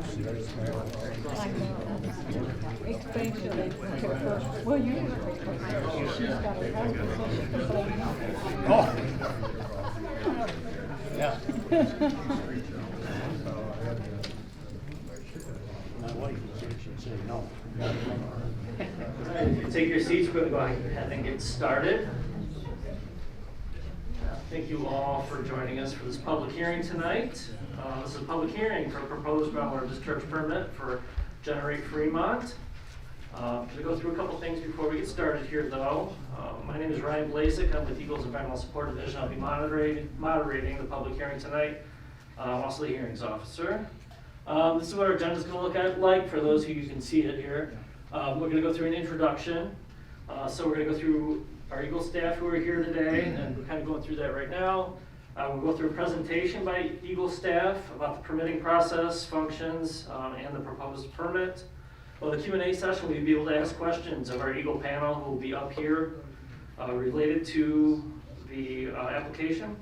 Especially for, well, you she's got a husband, so she can blame him. Oh. Yeah. My wife should say no. If you take your seats, we're going to go ahead and get started. Thank you all for joining us for this public hearing tonight. This is a public hearing for a proposed groundwater discharge permit for Generate Fremont. I'm going to go through a couple things before we get started here, though. My name is Ryan Blazek. I'm with Eagles Environmental Support Division. I'll be moderating the public hearing tonight. I'm also the hearings officer. This is what our agenda is going to look like for those who you can see it here. We're going to go through an introduction. So we're going to go through our Eagle staff who are here today, and we're kind of going through that right now. We'll go through a presentation by Eagle staff about the permitting process, functions, and the proposed permit. Well, the Q&A session, we'll be able to ask questions of our Eagle panel who will be up here related to the application.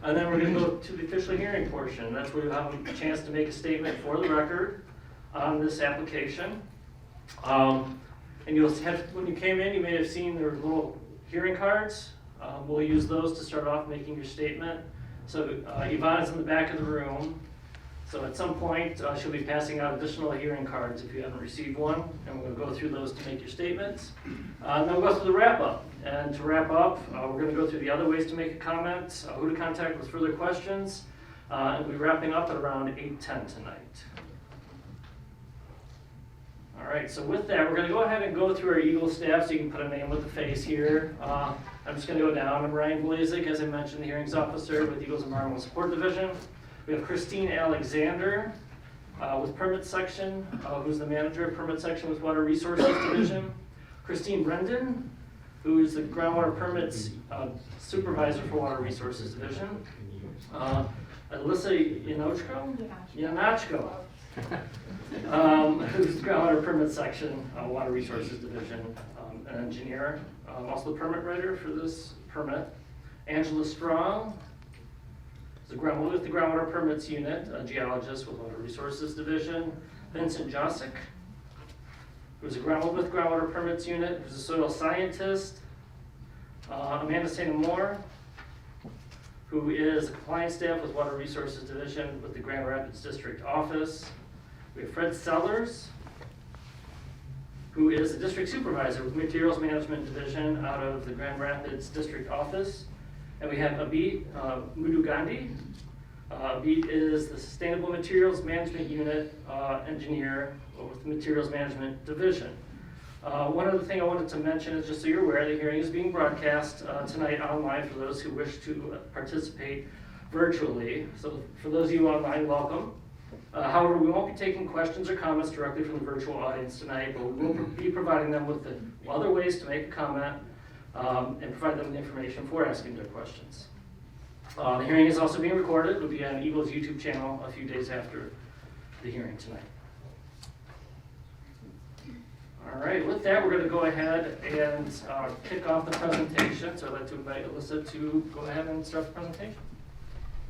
And then we're going to go to the official hearing portion. That's where you'll have a chance to make a statement for the record on this application. And you'll have, when you came in, you may have seen there were little hearing cards. We'll use those to start off making your statement. So Yvonne's in the back of the room. So at some point, she'll be passing out additional hearing cards if you haven't received one. And we're going to go through those to make your statements. Then we'll go through the wrap-up. And to wrap up, we're going to go through the other ways to make a comment, who to contact with further questions. And we'll be wrapping up at around 8:10 tonight. All right, so with that, we're going to go ahead and go through our Eagle staff so you can put a name with a face here. I'm just going to go down. I'm Ryan Blazek, as I mentioned, the hearings officer with Eagles Environmental Support Division. We have Christine Alexander with Permit Section, who's the manager of Permit Section with Water Resources Division. Christine Brendan, who is the Groundwater Permits Supervisor for Water Resources Division. Alyssa Yanachko. Who's Groundwater Permit Section, Water Resources Division, an engineer, also the permit writer for this permit. Angela Strong, with the Groundwater Permits Unit, a geologist with Water Resources Division. Vincent Josic, who's with Groundwater Permits Unit, who's a soil scientist. Amanda St. Moore, who is a compliance staff with Water Resources Division with the Grand Rapids District Office. We have Fred Sellers, who is a district supervisor with Materials Management Division out of the Grand Rapids District Office. And we have Abhi Mudugandhi. Abhi is the Sustainable Materials Management Unit engineer with the Materials Management Division. One other thing I wanted to mention is just so you're aware, the hearing is being broadcast tonight online for those who wish to participate virtually. So for those of you online, welcome. However, we won't be taking questions or comments directly from the virtual audience tonight, but we will be providing them with the other ways to make a comment and provide them the information for asking their questions. The hearing is also being recorded. It will be on Eagle's YouTube channel a few days after the hearing tonight. All right, with that, we're going to go ahead and kick off the presentation. So I'd like to invite Alyssa to go ahead and start the presentation.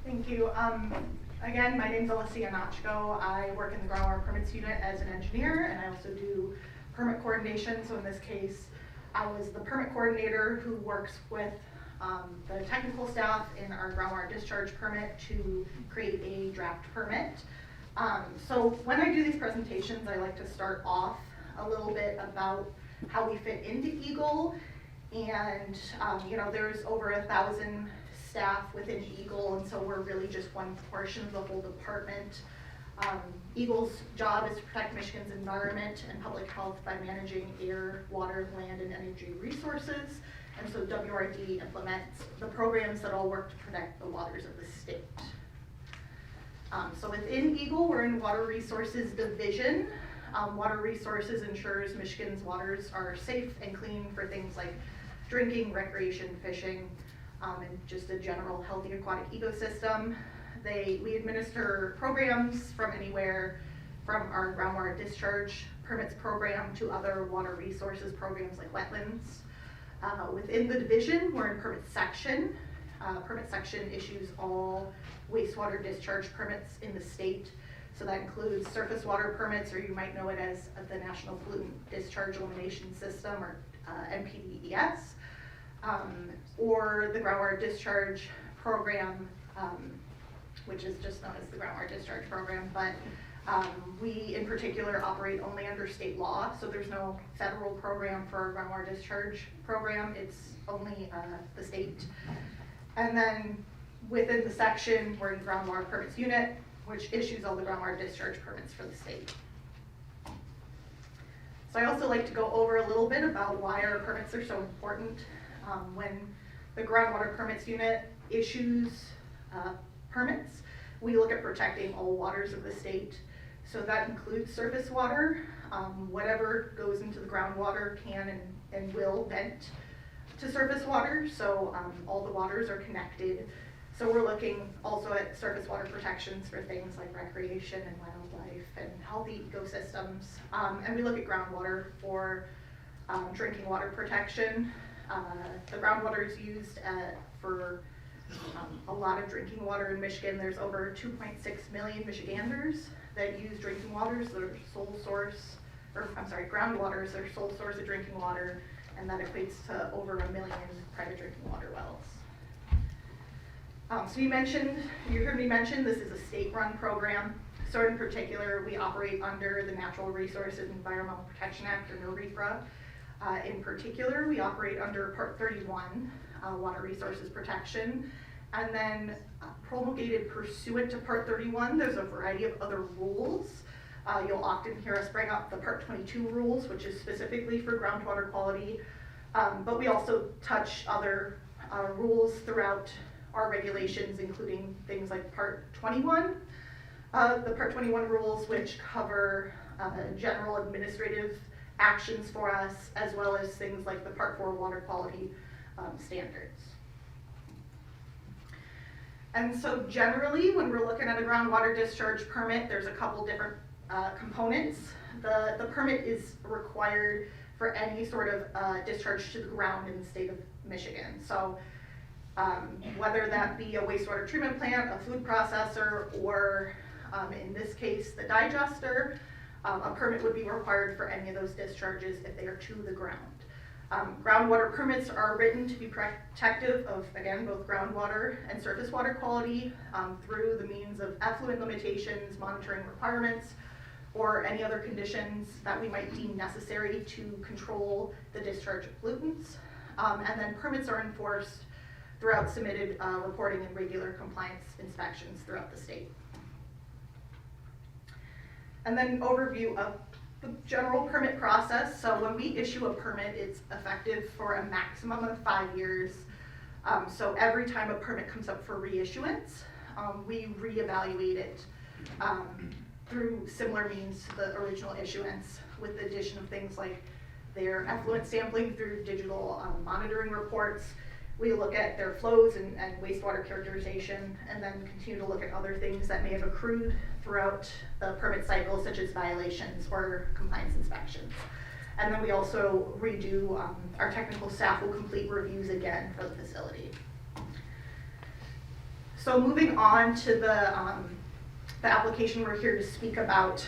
Thank you. Again, my name is Alyssa Yanachko. I work in the Groundwater Permits Unit as an engineer, and I also do permit coordination. So in this case, I was the permit coordinator who works with the technical staff in our groundwater discharge permit to create a draft permit. So when I do these presentations, I like to start off a little bit about how we fit into Eagle. And there's over 1,000 staff within Eagle, and so we're really just one portion of the whole department. Eagle's job is to protect Michigan's environment and public health by managing air, water, land, and energy resources. And so WRD implements the programs that all work to protect the waters of the state. So within Eagle, we're in Water Resources Division. Water Resources ensures Michigan's waters are safe and clean for things like drinking, recreation, fishing, and just a general healthy aquatic ecosystem. We administer programs from anywhere from our groundwater discharge permits program to other water resources programs like wetlands. Within the division, we're in permit section. Permit section issues all wastewater discharge permits in the state. So that includes surface water permits, or you might know it as the National Pollutant Discharge Elimination System, or NPDES, or the groundwater discharge program, which is just known as the groundwater discharge program. But we in particular operate only under state law, so there's no federal program for a groundwater discharge program. It's only the state. And then within the section, we're in groundwater permits unit, which issues all the groundwater discharge permits for the state. So I also like to go over a little bit about why our permits are so important. When the groundwater permits unit issues permits, we look at protecting all waters of the state. So that includes surface water. Whatever goes into the groundwater can and will vent to surface water. So all the waters are connected. So we're looking also at surface water protections for things like recreation and wildlife and healthy ecosystems. And we look at groundwater for drinking water protection. The groundwater is used for a lot of drinking water in Michigan. There's over 2.6 million Michiganders that use drinking water as their sole source, or I'm sorry, groundwater is their sole source of drinking water, and that equates to over 1 million private drinking water wells. So you heard me mention this is a state-run program. So in particular, we operate under the Natural Resources Environmental Protection Act, or NREPRA. In particular, we operate under Part 31, Water Resources Protection. And then promulgated pursuant to Part 31, there's a variety of other rules. You'll often hear us bring up the Part 22 rules, which is specifically for groundwater quality. But we also touch other rules throughout our regulations, including things like Part 21. The Part 21 rules, which cover general administrative actions for us, as well as things like the Part 4 water quality standards. And so generally, when we're looking at a groundwater discharge permit, there's a couple different components. The permit is required for any sort of discharge to the ground in the state of Michigan. So whether that be a wastewater treatment plant, a food processor, or in this case, the digester, a permit would be required for any of those discharges if they are to the ground. Groundwater permits are written to be protective of, again, both groundwater and surface water quality through the means of effluent limitations, monitoring requirements, or any other conditions that we might deem necessary to control the discharge of pollutants. And then permits are enforced throughout submitted reporting and regular compliance inspections throughout the state. And then overview of the general permit process. So when we issue a permit, it's effective for a maximum of 5 years. So every time a permit comes up for reissuance, we reevaluate it through similar means to the original issuance, with the addition of things like their effluent sampling through digital monitoring reports. We look at their flows and wastewater characterization, and then continue to look at other things that may have accrued throughout the permit cycle, such as violations or compliance inspections. And then we also redo, our technical staff will complete reviews again for the facility. So moving on to the application we're here to speak about,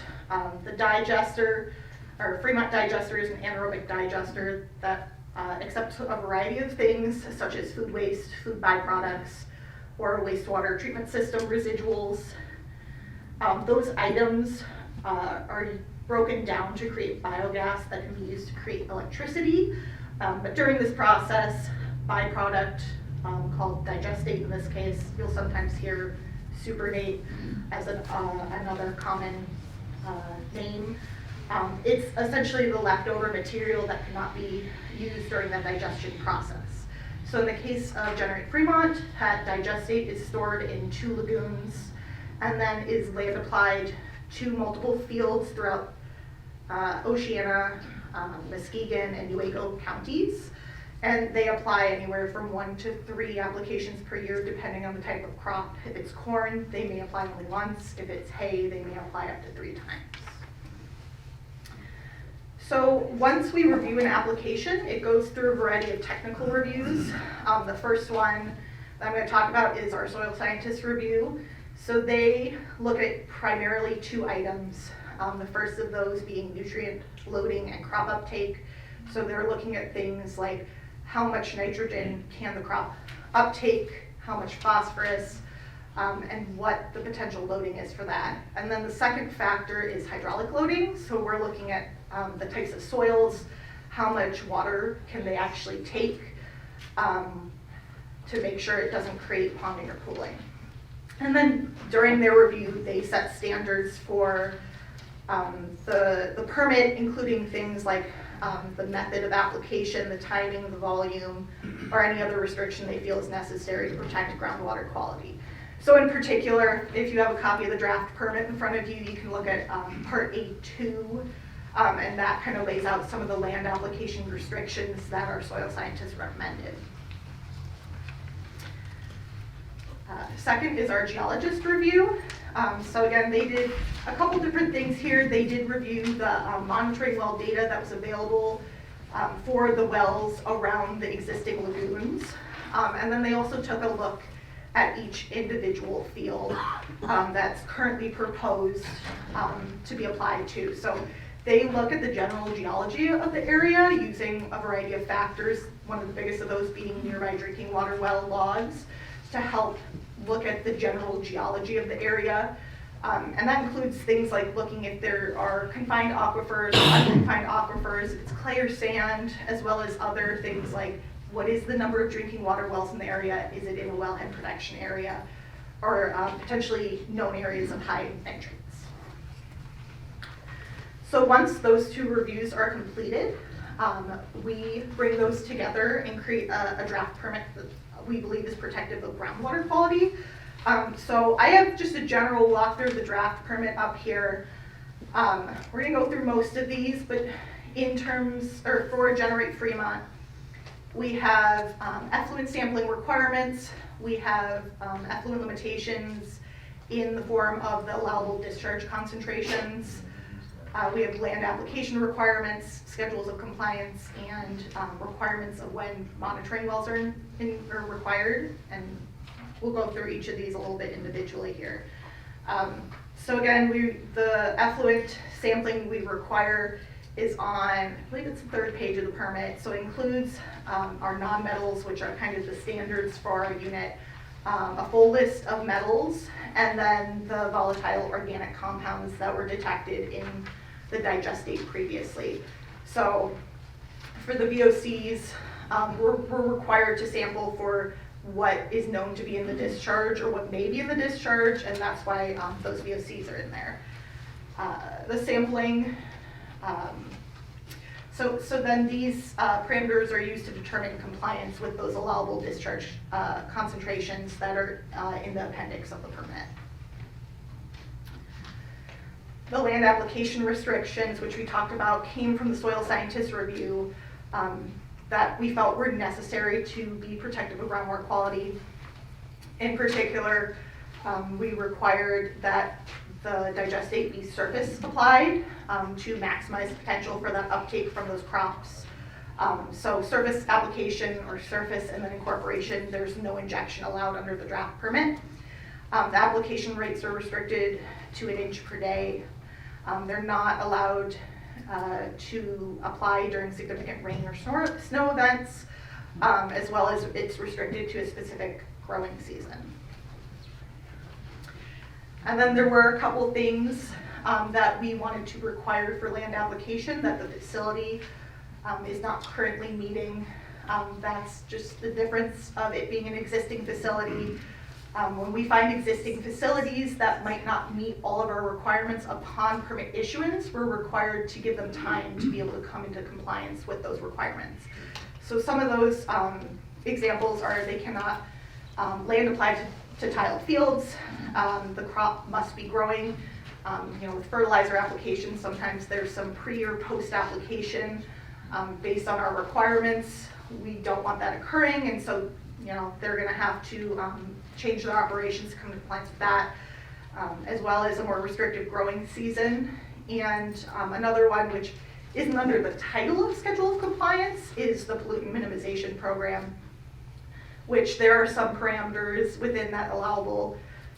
the digester, or Fremont digester is an anaerobic digester that accepts a variety of things such as food waste, food byproducts, or wastewater treatment system residuals. Those items are broken down to create biogas that can be used to create electricity. But during this process, byproduct called digestate in this case, you'll sometimes hear supernate as another common name. It's essentially the leftover material that cannot be used during the digestion process. So in the case of Generate Fremont, digestate is stored in 2 lagoons and then is land applied to multiple fields throughout Oceana, Muskegon, and Nuevo counties. And they apply anywhere from 1 to 3 applications per year, depending on the type of crop. If it's corn, they may apply only once. If it's hay, they may apply up to 3 times. So once we review an application, it goes through a variety of technical reviews. The first one that I'm going to talk about is our soil scientist review. So they look at primarily 2 items. The first of those being nutrient loading and crop uptake. So they're looking at things like how much nitrogen can the crop uptake, how much phosphorus, and what the potential loading is for that. And then the second factor is hydraulic loading. So we're looking at the types of soils, how much water can they actually take to make sure it doesn't create ponding or pooling. And then during their review, they set standards for the permit, including things like the method of application, the timing, the volume, or any other restriction they feel is necessary to protect groundwater quality. So in particular, if you have a copy of the draft permit in front of you, you can look at Part A2, and that kind of lays out some of the land application restrictions that our soil scientists recommended. Second is our geologist review. So again, they did a couple different things here. They did review the monitoring well data that was available for the wells around the existing lagoons. And then they also took a look at each individual field that's currently proposed to be applied to. So they look at the general geology of the area using a variety of factors, one of the biggest of those being nearby drinking water well logs, to help look at the general geology of the area. And that includes things like looking if there are confined aquifers, unconfined aquifers, if it's clay or sand, as well as other things like what is the number of drinking water wells in the area, is it in a wellhead protection area, or potentially known areas of high nitrates. So once those 2 reviews are completed, we bring those together and create a draft permit that we believe is protective of groundwater quality. So I have just a general walkthrough of the draft permit up here. We're gonna go through most of these, but in terms, or for Generate Fremont, we have effluent sampling requirements, we have effluent limitations in the form of the allowable discharge concentrations. We have land application requirements, schedules of compliance, and requirements of when monitoring wells are required. And we'll go through each of these a little bit individually here. So again, the effluent sampling we require is on, I believe it's the 3rd page of the permit. So it includes our non-metals, which are kind of the standards for our unit, a full list of metals, and then the volatile organic compounds that were detected in the digestate previously. So for the VOCs, we're required to sample for what is known to be in the discharge or what may be in the discharge, and that's why those VOCs are in there. The sampling, so then these parameters are used to determine compliance with those allowable discharge concentrations that are in the appendix of the permit. The land application restrictions, which we talked about, came from the soil scientist review that we felt were necessary to be protective of groundwater quality. In particular, we required that the digestate be surface applied to maximize the potential for that uptake from those crops. So surface application or surface and then incorporation, there's no injection allowed under the draft permit. The application rates are restricted to 1 inch per day. They're not allowed to apply during significant rain or snow events, as well as it's restricted to a specific growing season. And then there were a couple things that we wanted to require for land application that the facility is not currently meeting. That's just the difference of it being an existing facility. When we find existing facilities that might not meet all of our requirements upon permit issuance, we're required to give them time to be able to come into compliance with those requirements. So some of those examples are they cannot land applied to tiled fields, the crop must be growing. With fertilizer applications, sometimes there's some pre or post application based on our requirements. We don't want that occurring, and so they're going to have to change their operations to come to compliance with that, as well as a more restrictive growing season. And another one, which isn't under the title of Schedule of Compliance, is the pollutant minimization program, which there are some parameters within that allowable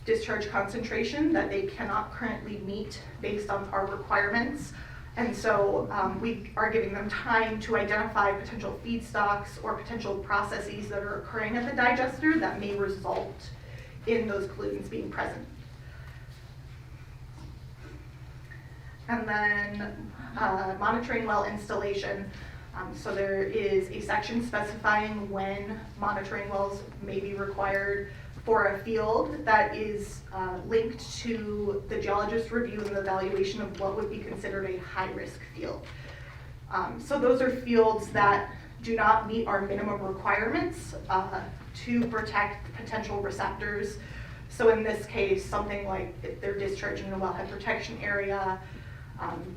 discharge concentration that they cannot currently meet based on our requirements. And so we are giving them time to identify potential feedstocks or potential processes that are occurring at the digester that may result in those pollutants being present. And then monitoring well installation. So there is a section specifying when monitoring wells may be required for a field that is linked to the geologist's review and the evaluation of what would be considered a high-risk field. So those are fields that do not meet our minimum requirements to protect potential receptors. So in this case, something like if they're discharging in a wellhead protection area,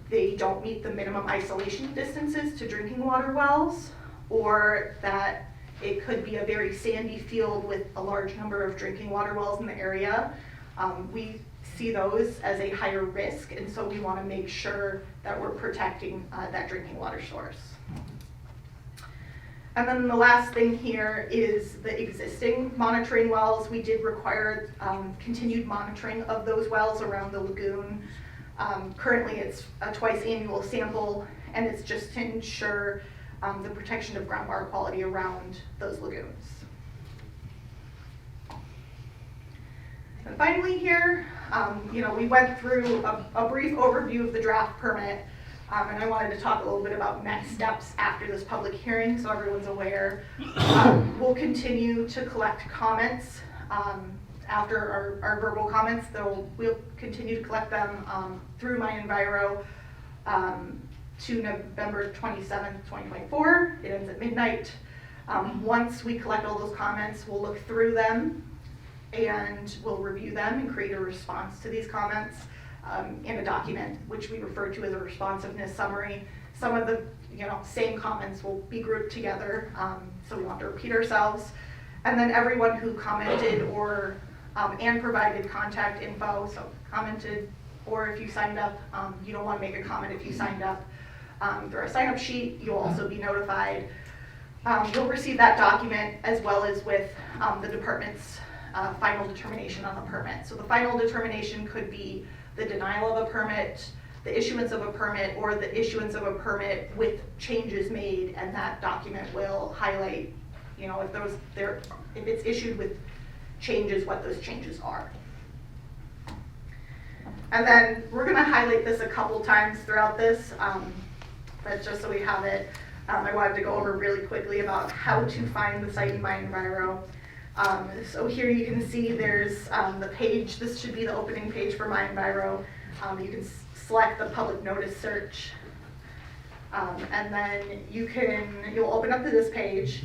they don't meet the minimum isolation distances to drinking water wells, or that it could be a very sandy field with a large number of drinking water wells in the area. We see those as a higher risk, and so we want to make sure that we're protecting that drinking water source. And then the last thing here is the existing monitoring wells. We did require continued monitoring of those wells around the lagoon. Currently it's a twice annual sample, and it's just to ensure the protection of groundwater quality around those lagoons. And finally here, we went through a brief overview of the draft permit, and I wanted to talk a little bit about next steps after this public hearing so everyone's aware. We'll continue to collect comments after our verbal comments. We'll continue to collect them through My Enviro to November 27th, 2024. It ends at midnight. Once we collect all those comments, we'll look through them and we'll review them and create a response to these comments in a document, which we refer to as a responsiveness summary. Some of the same comments will be grouped together, so we want to repeat ourselves. And then everyone who commented or and provided contact info, so commented, or if you signed up, you don't want to make a comment if you signed up through our sign-up sheet, you'll also be notified. You'll receive that document as well as with the department's final determination on the permit. So the final determination could be the denial of a permit, the issuance of a permit, or the issuance of a permit with changes made, and that document will highlight, if it's issued with changes, what those changes are. And then we're going to highlight this a couple times throughout this, but just so we have it, I wanted to go over really quickly about how to find the site in My Enviro. So here you can see there's the page. This should be the opening page for My Enviro. You can select the public notice search, and then you'll open up to this page.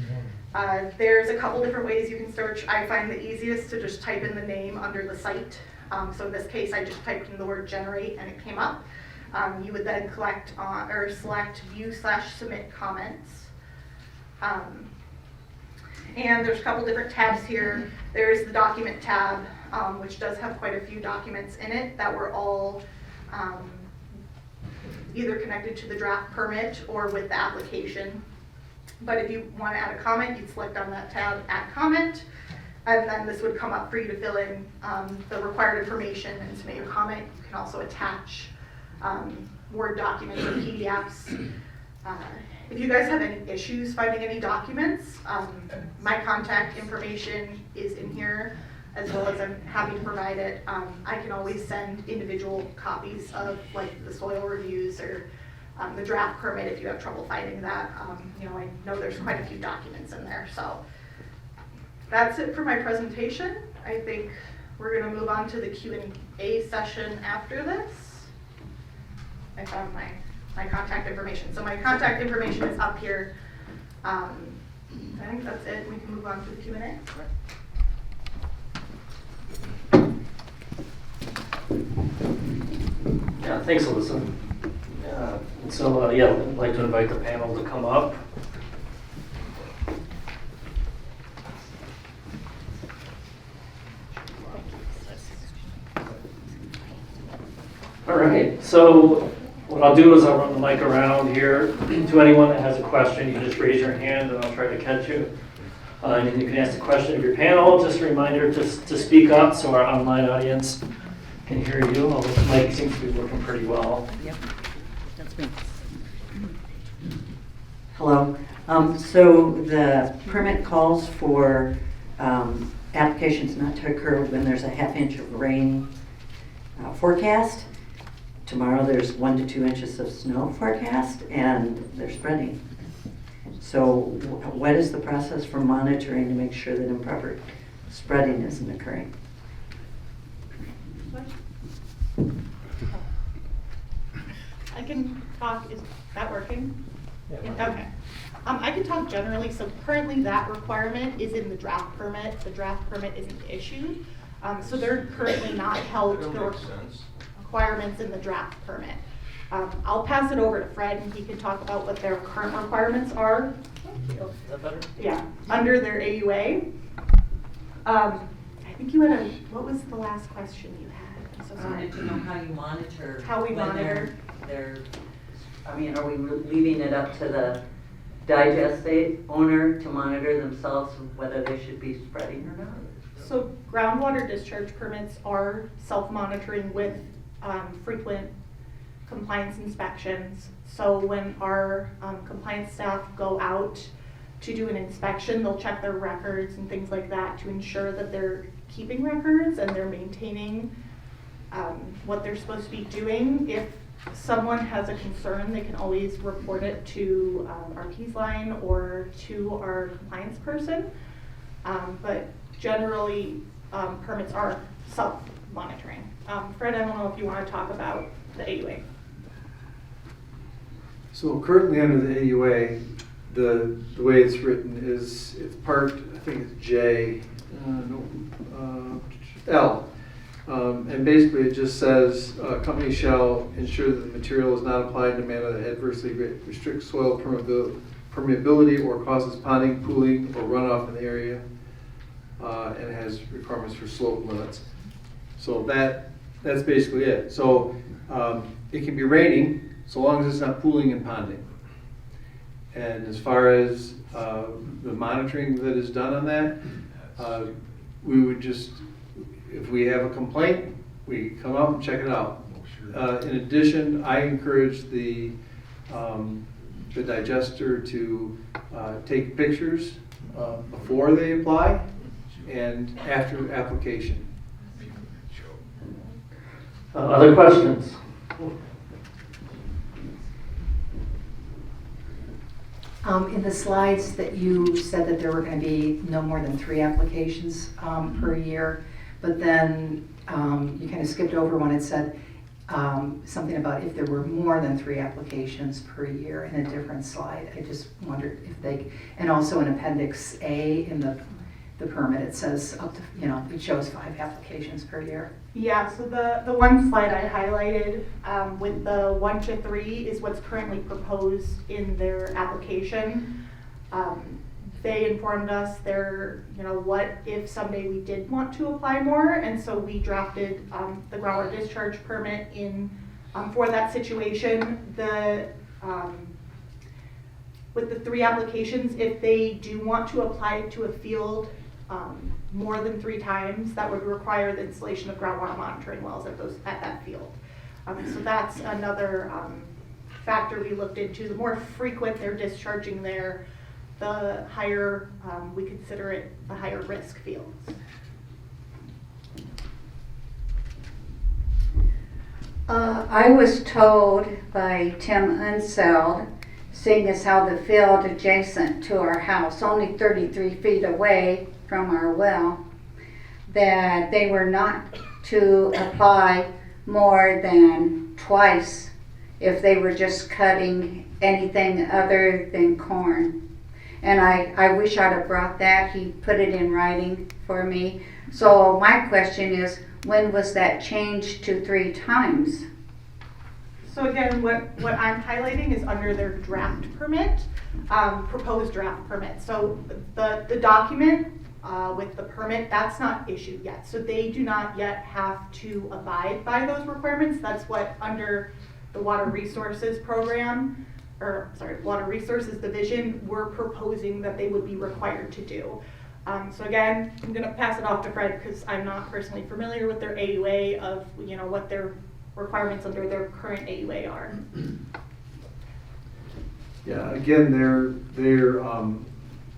There's a couple different ways you can search. I find the easiest to just type in the name under the site. So in this case, I just typed in the word generate and it came up. You would then select view/submit comments. And there's a couple different tabs here. There's the document tab, which does have quite a few documents in it that were all either connected to the draft permit or with the application. But if you want to add a comment, you'd select on that tab, add comment, and then this would come up for you to fill in the required information and submit your comment. You can also attach Word documents or PDFs. If you guys have any issues finding any documents, my contact information is in here, as well as I'm happy to provide it. I can always send individual copies of the soil reviews or the draft permit if you have trouble finding that. I know there's quite a few documents in there. So that's it for my presentation. I think we're going to move on to the Q&A session after this. I found my contact information. So my contact information is up here. I think that's it. We can move on to the Q&A. Yeah, thanks, Alyssa. So I'd like to invite the panel to come up. All right, so what I'll do is I'll run the mic around here. To anyone that has a question, you just raise your hand and I'll try to catch you. And you can ask a question of your panel. Just a reminder to speak up so our online audience can hear you. Although the mic seems to be working pretty well. Yep, that's me. Hello. So the permit calls for applications not to occur when there's a ½ inch of rain forecast. Tomorrow there's 1 to 2 inches of snow forecast, and they're spreading. So what is the process for monitoring to make sure that improper spreading isn't occurring? I can talk, is that working? Okay. I can talk generally, so currently that requirement is in the draft permit. The draft permit isn't issued. So they're currently not held to the requirements in the draft permit. I'll pass it over to Fred and he can talk about what their current requirements are. Is that better? Yeah, under their AUA. I think you had what was the last question you had? I'm so I sorry. wanted to know how you monitor. How we when monitor. I mean, are we leaving it up to the digestate owner to monitor themselves whether they should be spreading or not? So groundwater discharge permits are self-monitoring with frequent compliance inspections. So when our compliance staff go out to do an inspection, they'll check their records and things like that to ensure that they're keeping records and they're maintaining what they're supposed to be doing. If someone has a concern, they can always report it to our Keys line or to our compliance person. But generally, permits are self-monitoring. Fred, I don't know if you want to talk about the AUA. So currently under the AUA, the way it's written is, it's part, I think it's J, L. And basically it just says, company shall ensure that the material is not applied in a manner that adversely restricts soil permeability or causes ponding, pooling, or runoff in the area, and has requirements for slope limits. So that's basically it. So it can be raining so long as it's not pooling and ponding. And as far as the monitoring that is done on that, we would just, if we have a complaint, we come out and check it out. In addition, I encourage the digester to take pictures before they apply and after application. Other questions? In the slides that you said that there were going to be no more than 3 applications per year, but then you kind of skipped over when it said something about if there were more than 3 applications per year in a different slide. I just wondered if they, and also in Appendix A in the permit, it says up to, it shows 5 applications per year. Yeah, so the one slide I highlighted with the 1 to 3 is what's currently proposed in their application. They informed us what if someday we did want to apply more, and so we drafted the groundwater discharge permit in for that situation. With the 3 applications, if they do want to apply to a field more than 3 times, that would require the installation of groundwater monitoring wells at that field. So that's another factor we looked into. The more frequent they're discharging there, the higher we consider it the higher risk fields. I was told by Tim Unseld, seeing as how the field adjacent to our house, only 33 feet away from our well, that they were not to apply more than twice if they were just cutting anything other than corn. And I wish I'd have brought that. He put it in writing for me. So my question is, when was that changed to 3 times? So again, what I'm highlighting is under their draft permit, proposed draft permit. So the document with the permit, that's not issued yet. So they do not yet have to abide by those requirements. That's what under the Water Resources Program, Water Resources Division were proposing that they would be required to do. So again, I'm gonna pass it off to Fred because I'm not personally familiar with their AUA of, what their requirements under their current AUA are. Yeah, again, they're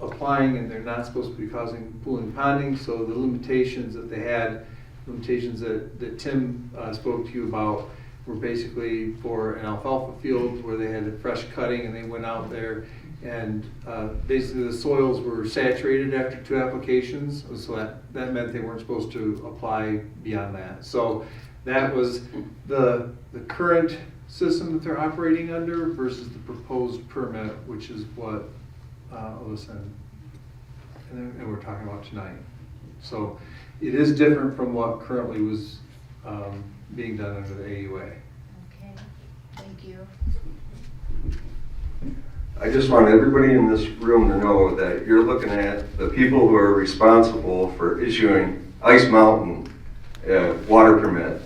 applying and they're not supposed to be causing pooling and ponding, so the limitations that they had, limitations that Tim spoke to you about, were basically for an alfalfa field where they had a fresh cutting and they went out there and basically the soils were saturated after 2 applications, so that meant they weren't supposed to apply beyond that. So that was the current system that they're operating under versus the proposed permit, which is what Alyssa and we're talking about tonight. So it is different from what currently was being done under the AUA. Okay, thank you. I just want everybody in this room to know that you're looking at the people who are responsible for issuing Ice Mountain water permit.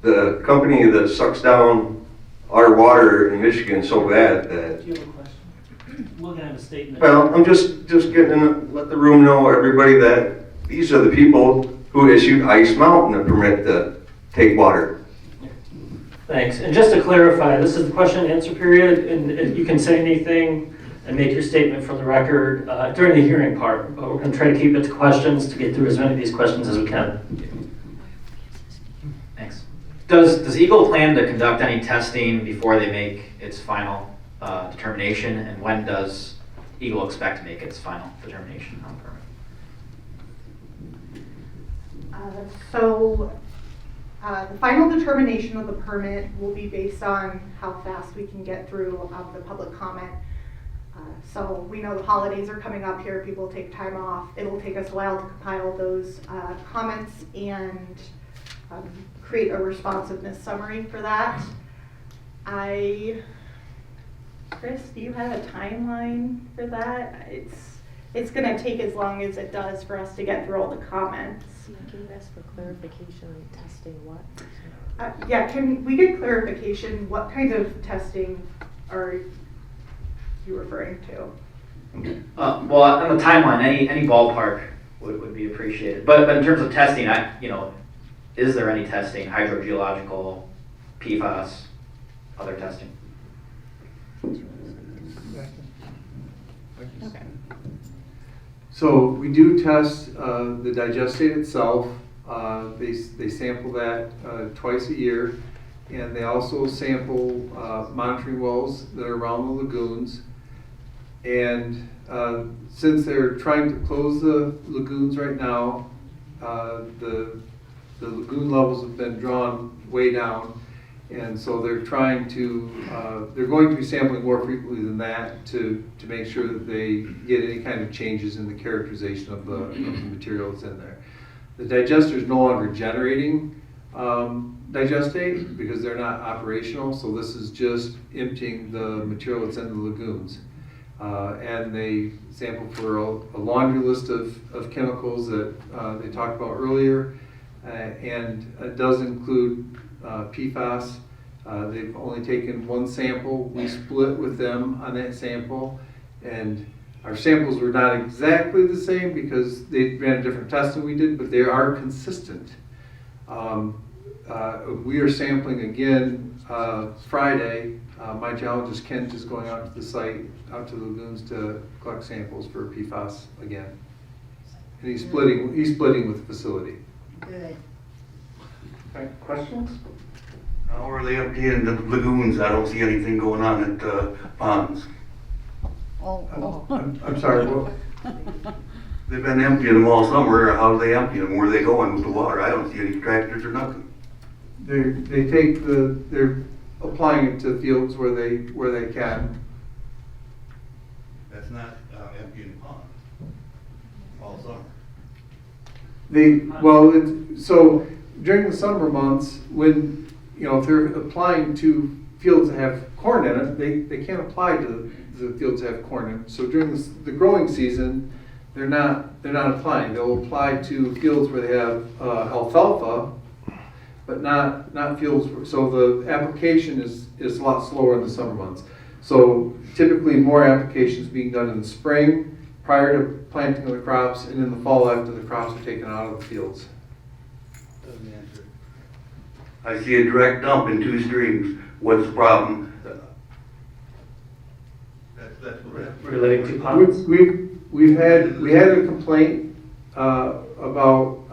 The company that sucks down our water in Michigan so bad that. Do you have a question? We're gonna have a statement. Well, I'm just getting to let the room know, everybody, that these are the people who issued Ice Mountain a permit to take water. Thanks. And just to clarify, this is the question and answer period, and you can say anything and make your statement for the record during the hearing part, but we're going to try to keep it to questions to get through as many of these questions as we can. Thanks. Does Eagle plan to conduct any testing before they make its final determination, and when does Eagle expect to make its final determination on the permit? The final determination of the permit will be based on how fast we can get through the public comment. So we know the holidays are coming up here, people take time off. It'll take us a while to compile those comments and create a responsiveness summary for that. Chris, do you have a timeline for that? It's gonna take as long as it does for us to get through all the comments. Can you ask for clarification on testing what? Yeah, can we get clarification? What kind of testing are you referring to? Well, on the timeline, any ballpark would be appreciated. But in terms of testing, is there any testing, hydrogeological, PFAS, other testing? Okay. So we do test the digestate itself. They sample that twice a year, and they also sample monitoring wells that are around the lagoons. And since they're trying to close the lagoons right now, the lagoon levels have been drawn way down, and so they're trying to, they're going to be sampling more frequently than that to make sure that they get any kind of changes in the characterization of the material that's in there. The digester is no longer generating digestate because they're not operational, so this is just emptying the material that's in the lagoons. And they sample for a laundry list of chemicals that they talked about earlier, and it does include PFAS. They've only taken one sample. We split with them on that sample, and our samples were not exactly the same because they ran a different test than we did, but they are consistent. We are sampling again Friday. My geologist Kent is going out to the site, out to the lagoons to collect samples for PFAS again. And he's splitting with the facility. Good. Right, questions? How are they emptying the lagoons? I don't see anything going on at ponds. I'm sorry, what? They've been emptying them all summer. How do they empty them? Where are they going with the water? I don't see any tractors or nothing. They're applying it to fields where they can. That's not emptying ponds all summer. So during the summer months, when if they're applying to fields that have corn in it, they can't apply to the fields that have corn in it. So during the growing season, they're not applying. They'll apply to fields where they have alfalfa, but not fields. So the application is a lot slower in the summer months. So typically more applications being done in the spring prior to planting of the crops, and in the fall after the crops are taken out of the fields. Doesn't answer. I see a direct dump in 2 streams. What's the problem? That's what Relating to ponds? We had a complaint about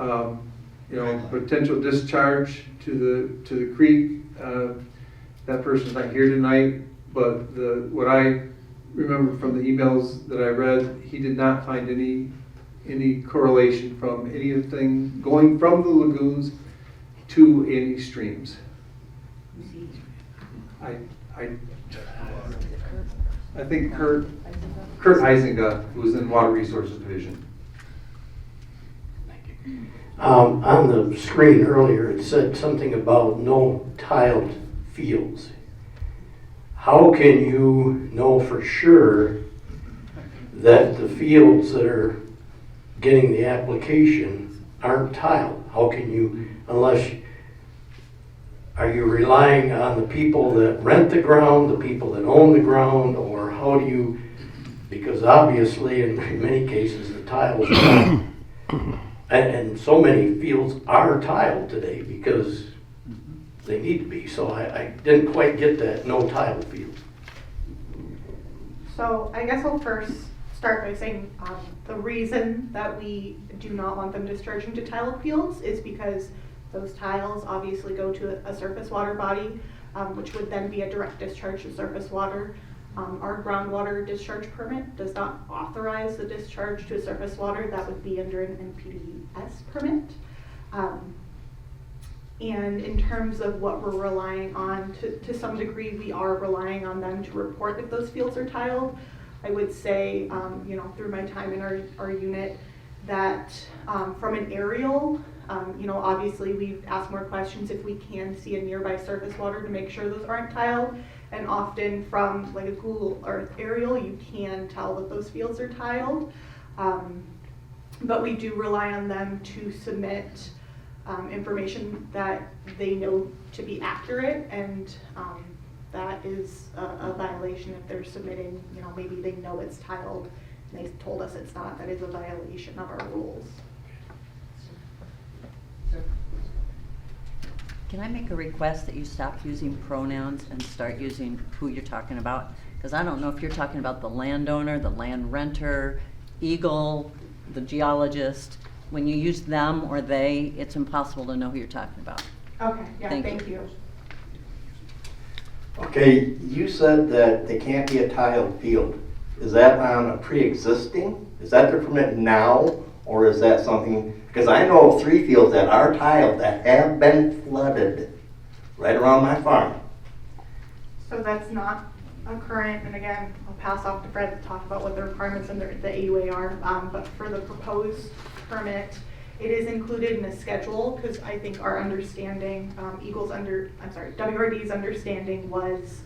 potential discharge to the creek. That person's not here tonight, but what I remember from the emails that I read, he did not find any correlation from anything going from the lagoons to any streams. I think Kurt Huizinga, who was in Water Resources Division. On the screen earlier, it said something about no tiled fields. How can you know for sure that the fields that are getting the application aren't tiled? How can you, are you relying on the people that rent the ground, the people that own the ground, or how do you, because obviously in many cases the tiles are, and so many fields are tiled today because they need to be. So I didn't quite get that no tile field. So I guess I'll first start by saying the reason that we do not want them discharging to tile fields is because those tiles obviously go to a surface water body, which would then be a direct discharge to surface water. Our groundwater discharge permit does not authorize the discharge to surface water. That would be under an NPDES permit. And in terms of what we're relying on, to some degree, we are relying on them to report if those fields are tiled. I would say, through my time in our unit, that from an aerial, obviously we've asked more questions if we can see a nearby surface water to make sure those aren't tiled. And often from like a Google Earth aerial, you can tell that those fields are tiled. But we do rely on them to submit information that they know to be accurate, and that is a violation if they're submitting, maybe they know it's tiled and they told us it's not. That is a violation of our rules. Can I make a request that you stop using pronouns and start using who you're talking about? Because I don't know if you're talking about the landowner, the land renter, Eagle, the geologist. When you use them or they, it's impossible to know who you're talking about. Okay, yeah, Thank you. Okay, you said that they can't be a tiled field. Is that on a pre-existing? Is that their permit now, or is that something, because I know of 3 fields that are tiled that have been flooded right around my farm. So that's not a current, and again, I'll pass off to Fred to talk about what the requirements under the AUA are, but for the proposed permit, it is included in a schedule, because I think our understanding, WRD's understanding was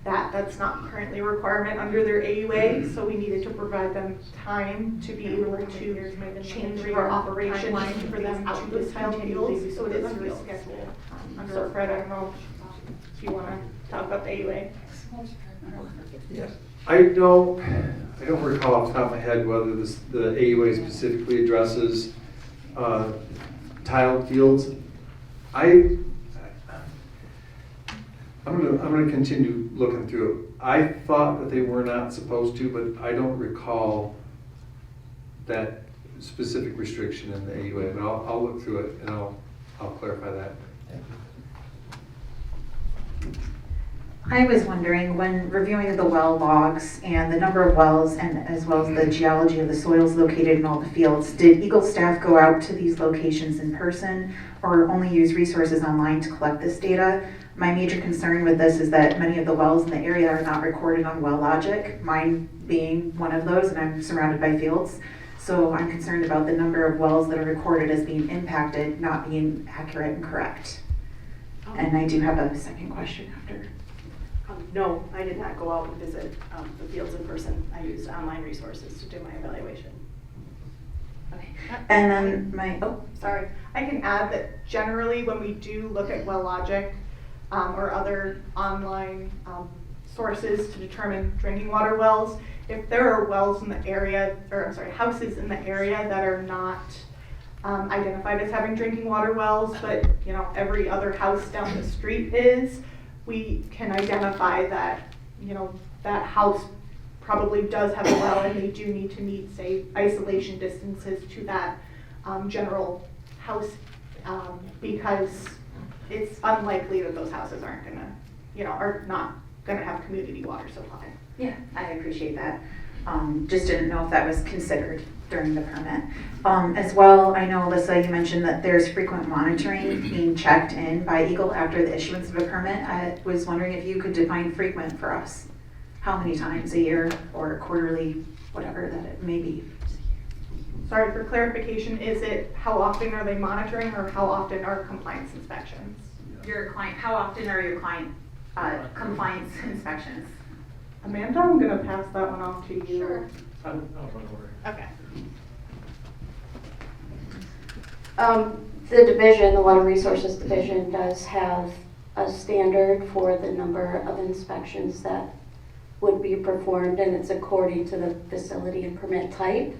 that's not currently a requirement under their AUA, so we needed to provide them time to be able to change our operation for them to those tile fields, so it is under a schedule. So Fred, I don't know if you want to talk about the AUA. Yes. I don't recall off the top of my head whether the AUA specifically addresses tiled fields. I'm gonna continue looking through it. I thought that they were not supposed to, but I don't recall that specific restriction in the AUA. But I'll look through it and I'll clarify that. I was wondering, when reviewing the well logs and the number of wells and as well as the geology of the soils located in all the fields, did Eagle staff go out to these locations in person or only use resources online to collect this data? My major concern with this is that many of the wells in the area are not recorded on WellLogic, mine being one of those, and I'm surrounded by fields. So I'm concerned about the number of wells that are recorded as being impacted not being accurate and correct. And I do have a second question after. No, I did not go out and visit the fields in person. I used online resources to do my evaluation. Okay. And then Sorry, I can add that generally when we do look at WellLogic or other online sources to determine drinking water wells. If there are wells in the area, or I'm sorry, houses in the area that are not identified as having drinking water wells, but every other house down the street is, we can identify that that house probably does have a well and they do need to meet, say, isolation distances to that general house, because it's unlikely that those houses aren't gonna, are not gonna have community water supply. Yeah, I appreciate that. Just didn't know if that was considered during the permit. As well, I know, Alyssa, you mentioned that there's frequent monitoring being checked in by Eagle after the issuance of a permit. I was wondering if you could define frequent for us. How many times a year or quarterly, whatever that it may be. Sorry, for clarification, is it how often are they monitoring or how often are compliance inspections? How often are your client compliance inspections? Amanda, I'm gonna pass that one off to you. Sure. I'll run over. Okay. The division, the Water Resources Division, does have a standard for the number of inspections that would be performed, and it's according to the facility and permit type.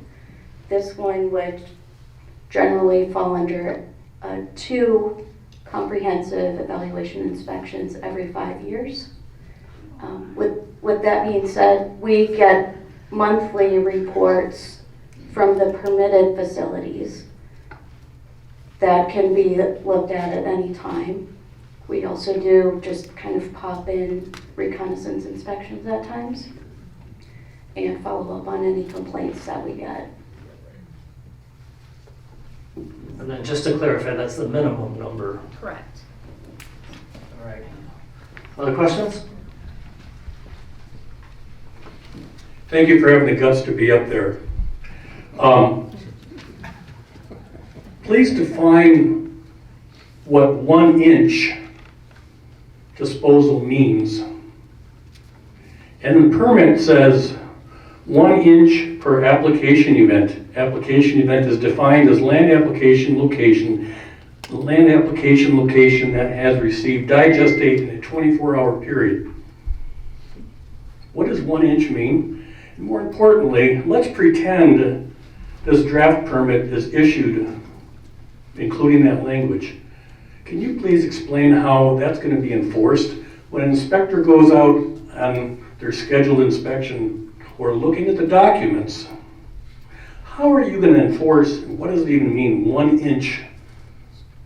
This one would generally fall under 2 comprehensive evaluation inspections every 5 years. With that being said, we get monthly reports from the permitted facilities that can be looked at any time. We also do just kind of pop in reconnaissance inspections at times and follow up on any complaints that we get. And then just to clarify, that's the minimum number. Correct. All right. Other questions? Thank you for having the guts to be up there. Please define what 1 inch disposal means. And the permit says 1 inch per application event. Application event is defined as land application location that has received digestate in a 24-hour period. What does 1 inch mean? And more importantly, let's pretend this draft permit is issued, including that language. Can you please explain how that's going to be enforced? When an inspector goes out on their scheduled inspection or looking at the documents, how are you going to enforce, what does it even mean, 1 inch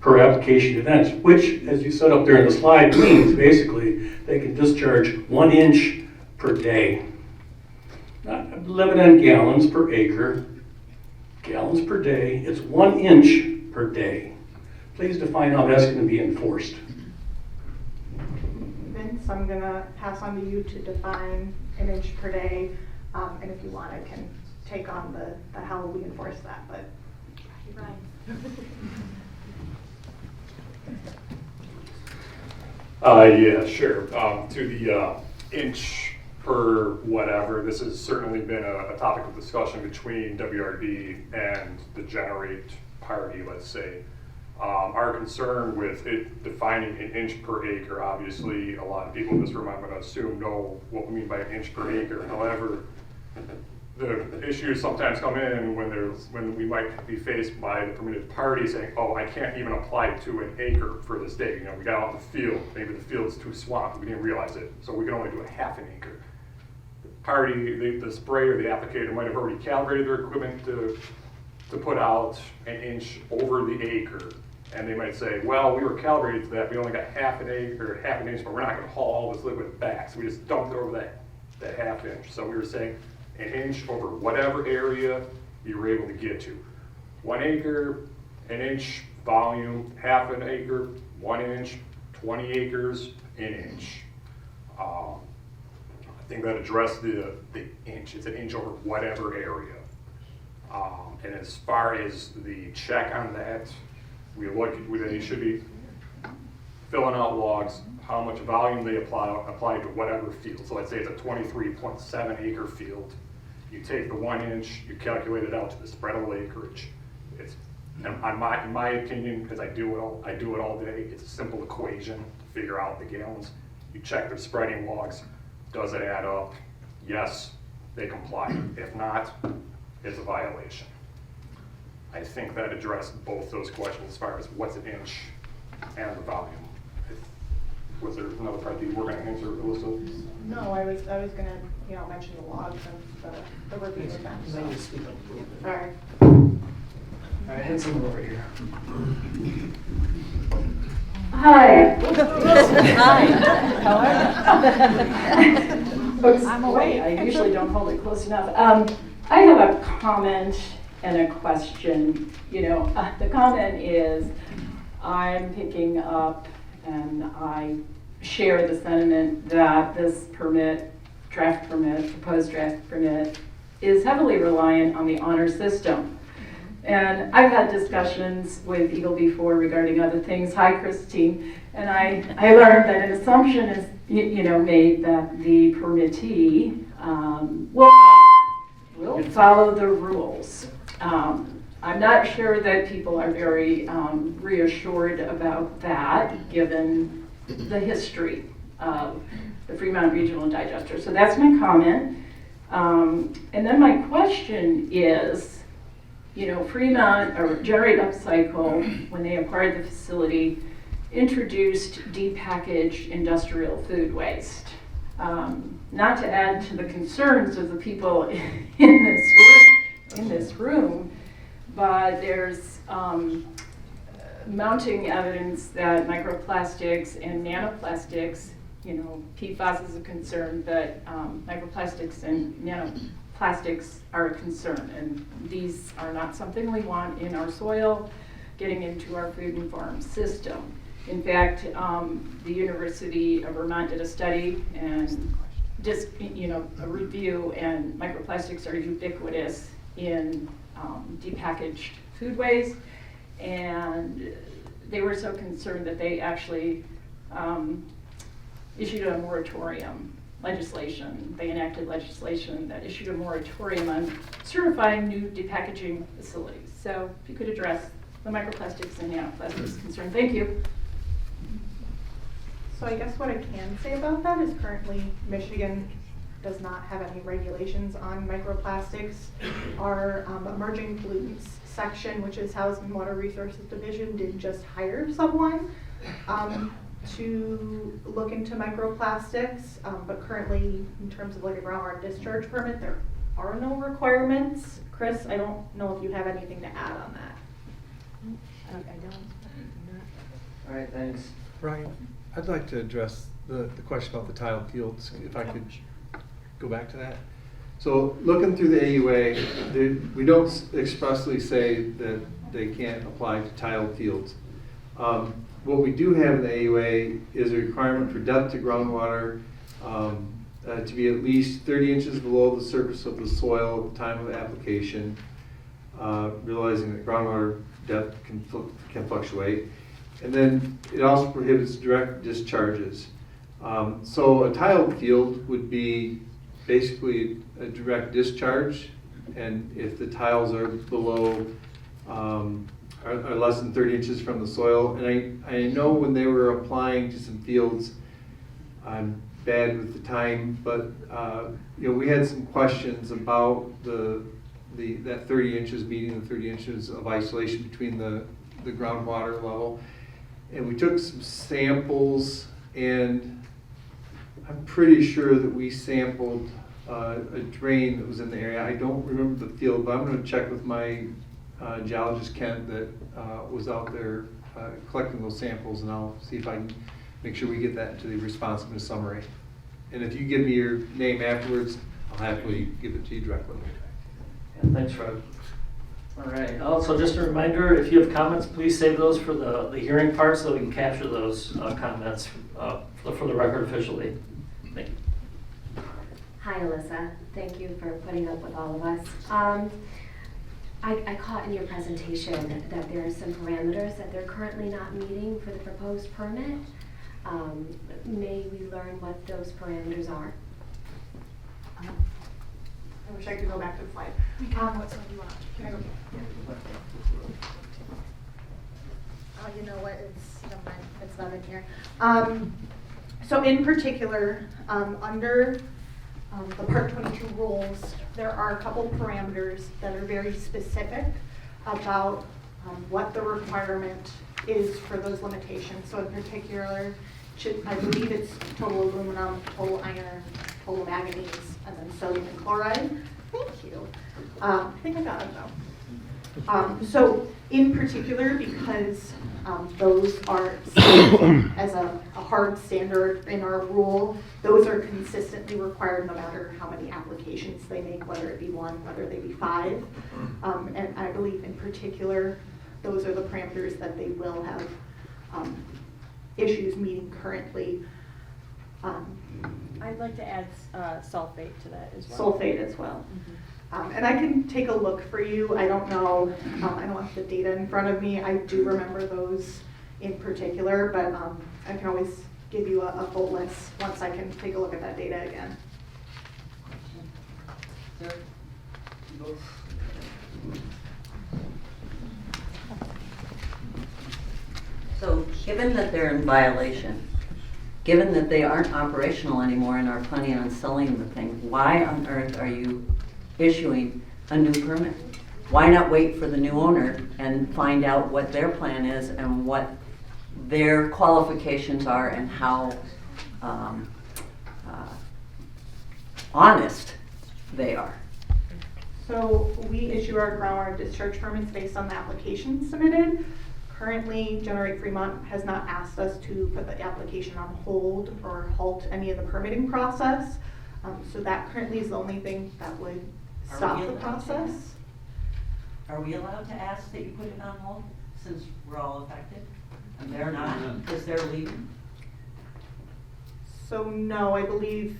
per application event? Which, as you said up there in the slide, means basically they can discharge 1 inch per day. Not living in gallons per acre, gallons per day, it's 1 inch per day. Please define how that's going to be enforced. Vince, I'm gonna pass on to you to define 1 inch per day, and if you want, I can take on the how we enforce that, but you're right. Yeah, sure. To the inch per whatever, this has certainly been a topic of discussion between WRD and the Generate party, let's say. Our concern with it defining 1 inch per acre, obviously a lot of people in this room, I'm going to assume, know what we mean by 1 inch per acre. However, the issues sometimes come in when we might be faced by the permitted party saying, oh, I can't even apply to an acre for this day. We got out in the field, maybe the field's too swamped, we didn't realize it, so we can only do a 1/2 acre. The party, the sprayer, the applicator might have already calibrated their equipment to put out 1 inch over the acre. And they might say, well, we were calibrated to that, we only got 1/2 acre, 1/2 inch, but we're not gonna haul all this liquid back. So we just dumped it over that 1/2 inch. So we were saying 1 inch over whatever area you were able to get to. 1 acre, 1 inch volume, 1/2 an acre, 1 inch, 20 acres, 1 inch. I think that addressed the inch. It's 1 inch over whatever area. And as far as the check on that, they should be filling out logs, how much volume they apply to whatever field. So let's say it's a 23.7 acre field. You take the 1 inch, you calculate it out to the spreadable acreage. It's, in my opinion, because I do it all day, it's a simple equation to figure out the gallons. You check their spreading logs. Does it add up? Yes, they comply. If not, it's a violation. I think that addressed both those questions as far as what's an inch and the volume. Was there another part that you were going to answer, Alyssa? No, I was gonna, mention the logs and the review of them, so. Maybe speak up a little bit. All right. All right, head someone over here. Hi. Hi. Oops, I'm awake. I usually don't hold it close enough. I have a comment and a question. The comment is, I'm picking up and I share the sentiment that this proposed draft permit, is heavily reliant on the honor system. And I've had discussions with Eagle before regarding other things. Hi, Christine. And I learned that an assumption is, made that the permittee will follow the rules. I'm not sure that people are very reassured about that, given the history of the Fremont Regional Digester. So that's my comment. And then my question is, Fremont, or Generate Upcycle, when they acquired the facility, introduced depackaged industrial food waste. Not to add to the concerns of the people in this room, but there's mounting evidence that microplastics and nanoplastics, PFAS is a concern, but microplastics and nanoplastics are a concern, and these are not something we want in our soil, getting into our food and farm system. In fact, the University of Vermont did a study and just, a review, and microplastics are ubiquitous in depackaged food waste, and they were so concerned that they actually issued a moratorium legislation. They enacted legislation that issued a moratorium on certifying new depackaging facilities. So if you could address the microplastics and nanoplastics concern. Thank you. So I guess what I can say about that is currently Michigan does not have any regulations on microplastics. Our emerging pollutants section, which is housed in Water Resources Division, did just hire someone to look into microplastics, but currently in terms of like a groundwater discharge permit, there are no requirements. Chris, I don't know if you have anything to add on that. I don't. All right, thanks. Ryan, I'd like to address the question about the tile fields, if I could go back to that. So looking through the AUA, we don't expressly say that they can't apply to tile fields. What we do have in the AUA is a requirement for depth to groundwater to be at least 30 inches below the surface of the soil at the time of application, realizing that groundwater depth can fluctuate. And then it also prohibits direct discharges. So a tiled field would be basically a direct discharge, and if the tiles are below, are less than 30 inches from the soil. And I know when they were applying to some fields, I'm bad with the time, but we had some questions about that 30 inches, meeting the 30 inches of isolation between the groundwater level. And we took some samples, and I'm pretty sure that we sampled a drain that was in the area. I don't remember the field, but I'm going to check with my geologist, Kent, that was out there collecting those samples, and I'll see if I can make sure we get that into the responsiveness summary. And if you give me your name afterwards, I'll happily give it to you directly. Yeah, thanks, Fred. All right, also just a reminder, if you have comments, please save those for the hearing part so we can capture those comments for the record officially. Thank you. Hi, Alyssa. Thank you for putting up with all of us. I caught in your presentation that there are some parameters that they're currently not meeting for the proposed permit. May we learn what those parameters are? I wish I could go back to the slide. What slide do you want? Can I go? Oh, you know what? Never mind. It's not in here. So in particular, under the Part 22 rules, there are a couple parameters that are very specific about what the requirement is for those limitations. So in particular, I believe it's total aluminum, total iron, total manganese, and then sodium and chloride. Thank you. I think I got it though. So in particular, because those are set as a hard standard in our rule, those are consistently required no matter how many applications they make, whether it be one, whether they be 5. And I believe in particular, those are the parameters that they will have issues meeting currently. I'd like to add sulfate to that as well. Sulfate as well. And I can take a look for you. I don't know, I don't have the data in front of me. I do remember those in particular, but I can always give you a full list once I can take a look at that data again. So given that they're in violation, given that they aren't operational anymore and are planning on selling the thing, why on earth are you issuing a new permit? Why not wait for the new owner and find out what their plan is and what their qualifications are and how honest they are? So we issue our groundwater discharge permits based on the application submitted. Currently, Generate Fremont has not asked us to put the application on hold or halt any of the permitting process. So that currently is the only thing that would stop the process. Are we allowed to ask that you put it on hold since we're all affected? And they're not because they're leaving? So no, I believe,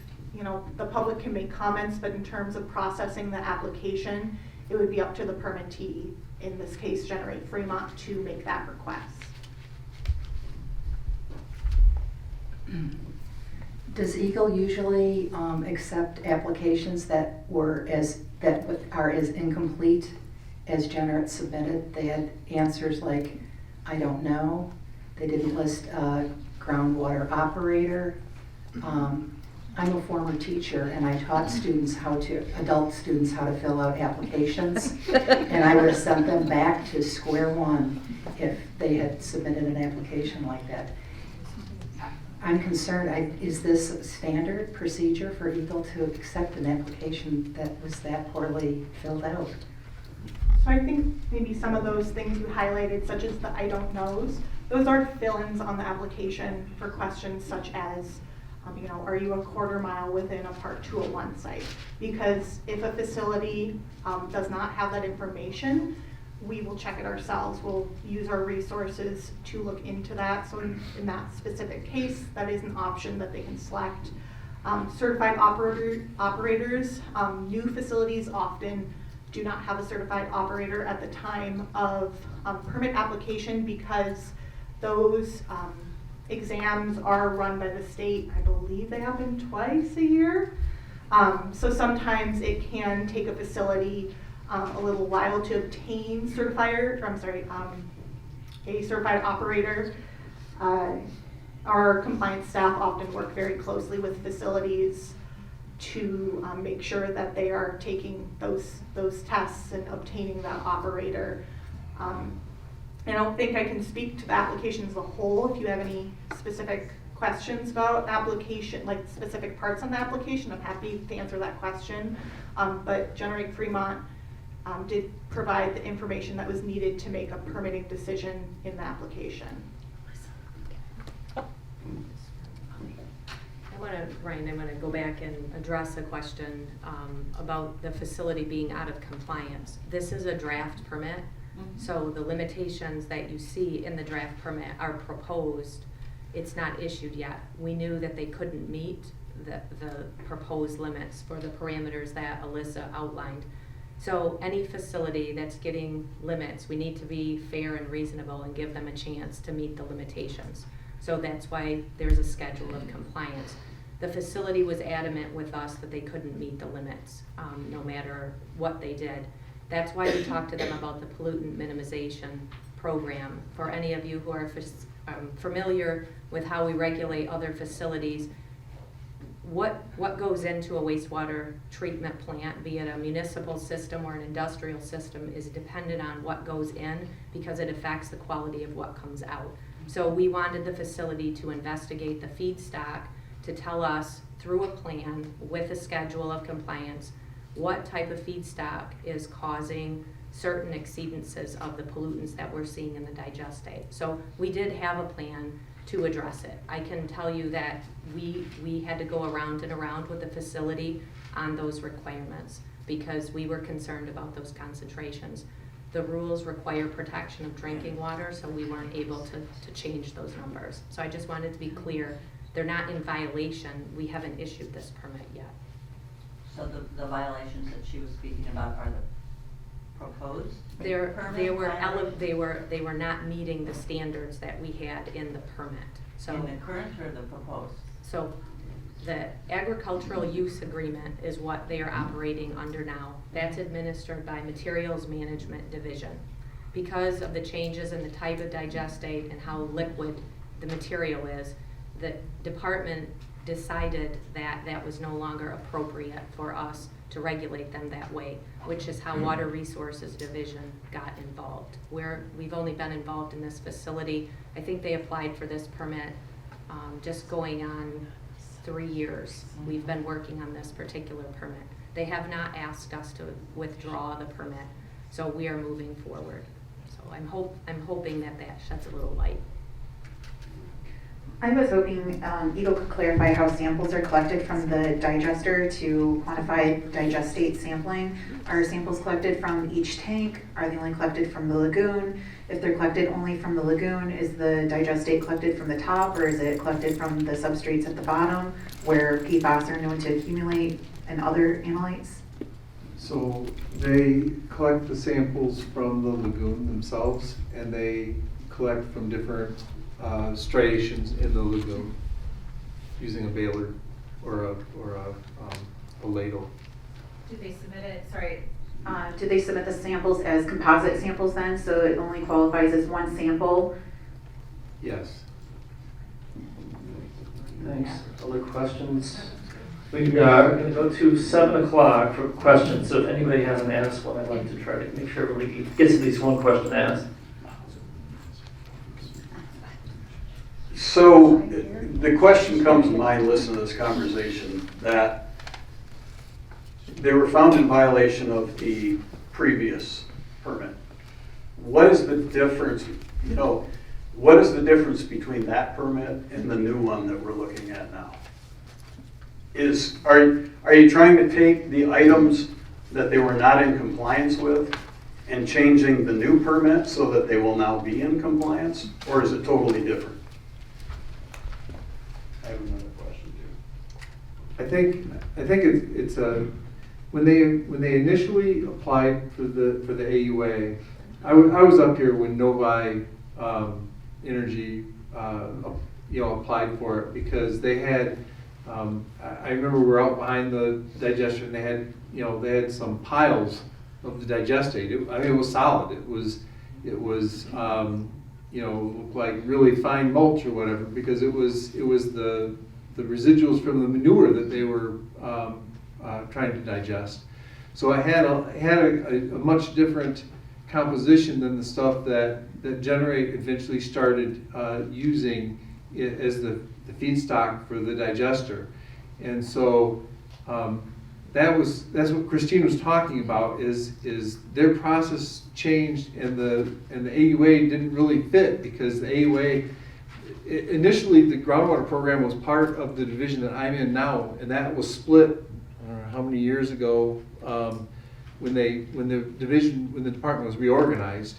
the public can make comments, but in terms of processing the application, it would be up to the permittee, in this case, Generate Fremont, to make that request. Does Eagle usually accept applications that are as incomplete as Generate submitted? They had answers like, I don't know. They didn't list groundwater operator. I'm a former teacher and I taught adult students how to fill out applications. And I would have sent them back to square one if they had submitted an application like that. I'm concerned, is this a standard procedure for Eagle to accept an application that was that poorly filled out? So I think maybe some of those things you highlighted, such as the I don't knows, those are fill-ins on the application for questions such as, are you a quarter mile within a Part 201 site? Because if a facility does not have that information, we will check it ourselves. We'll use our resources to look into that. So in that specific case, that is an option that they can select. Certified operators, new facilities often do not have a certified operator at the time of permit application because those exams are run by the state. I believe they happen twice a year. So sometimes it can take a facility a little while to obtain a certified operator. Our compliance staff often work very closely with facilities to make sure that they are taking those tests and obtaining that operator. I don't think I can speak to the application as a whole. If you have any specific questions about application, like specific parts on the application, I'm happy to answer that question. But Generate Fremont did provide the information that was needed to make a permitting decision in the application. Ryan, I want to go back and address a question about the facility being out of compliance. This is a draft permit, so the limitations that you see in the draft permit are proposed. It's not issued yet. We knew that they couldn't meet the proposed limits for the parameters that Alyssa outlined. So any facility that's getting limits, we need to be fair and reasonable and give them a chance to meet the limitations. So that's why there's a schedule of compliance. The facility was adamant with us that they couldn't meet the limits, no matter what they did. That's why we talked to them about the pollutant minimization program. For any of you who are familiar with how we regulate other facilities. What goes into a wastewater treatment plant, be it a municipal system or an industrial system, is dependent on what goes in because it affects the quality of what comes out. So we wanted the facility to investigate the feedstock to tell us through a plan with a schedule of compliance what type of feedstock is causing certain exceedances of the pollutants that we're seeing in the digestate. So we did have a plan to address it. I can tell you that we had to go around and around with the facility on those requirements because we were concerned about those concentrations. The rules require protection of drinking water, so we weren't able to change those numbers. So I just wanted to be clear, they're not in violation. We haven't issued this permit yet. So the violations that she was speaking about are the proposed? They were not meeting the standards that we had in the permit. So in the current or the proposed? So the agricultural use agreement is what they are operating under now. That's administered by Materials Management Division. Because of the changes in the type of digestate and how liquid the material is, the department decided that that was no longer appropriate for us to regulate them that way, which is how Water Resources Division got involved. We've only been involved in this facility. I think they applied for this permit just going on 3 years. We've been working on this particular permit. They have not asked us to withdraw the permit, so we are moving forward. So I'm hoping that sheds a little light. I was hoping Eagle could clarify how samples are collected from the digester to quantify digestate sampling. Are samples collected from each tank? Are they only collected from the lagoon? If they're collected only from the lagoon, is the digestate collected from the top or is it collected from the substrates at the bottom where PFAS are known to accumulate and other analytes? So they collect the samples from the lagoon themselves and they collect from different striations in the lagoon using a baler or a ladle. Do they submit it, do they submit the samples as composite samples then, so it only qualifies as one sample? Yes. Thanks. Other questions? We are going to go to 7 o'clock for questions, so if anybody hasn't asked one, I'd like to try to make sure everybody gets at least one question asked. So the question comes to mind, listening to this conversation, that they were found in violation of the previous permit. What is the difference, what is the difference between that permit and the new one that we're looking at now? Are you trying to take the items that they were not in compliance with and changing the new permit so that they will now be in compliance, or is it totally different? I have another question too. I think it's when they initially applied for the AUA, I was up here when Novi Energy applied for it because they had I remember we were out behind the digester and they had some piles of the digestate. It was solid. It was looked like really fine mulch or whatever because it was the residuals from the manure that they were trying to digest. So it had a much different composition than the stuff that Generate eventually started using it as the feedstock for the digester. And so that's what Christine was talking about is their process changed and the AUA didn't really fit because the AUA initially the groundwater program was part of the division that I'm in now, and that was split I don't know how many years ago when the department was reorganized.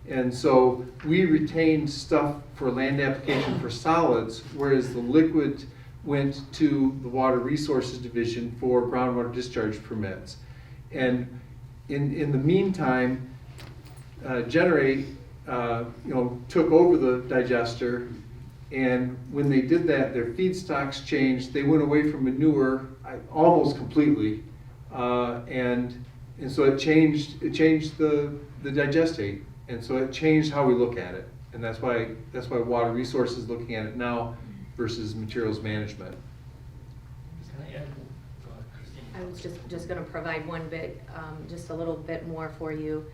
And so we retained stuff for land application for solids, whereas the liquid went to the Water Resources Division for groundwater discharge permits. And in the meantime, Generate took over the digester, and when they did that, their feedstocks changed. They went away from manure almost completely, and so it changed the digestate. And so it changed how we look at it. And that's why Water Resources is looking at it now versus materials management. I was just going to provide one bit, just a little bit more for you.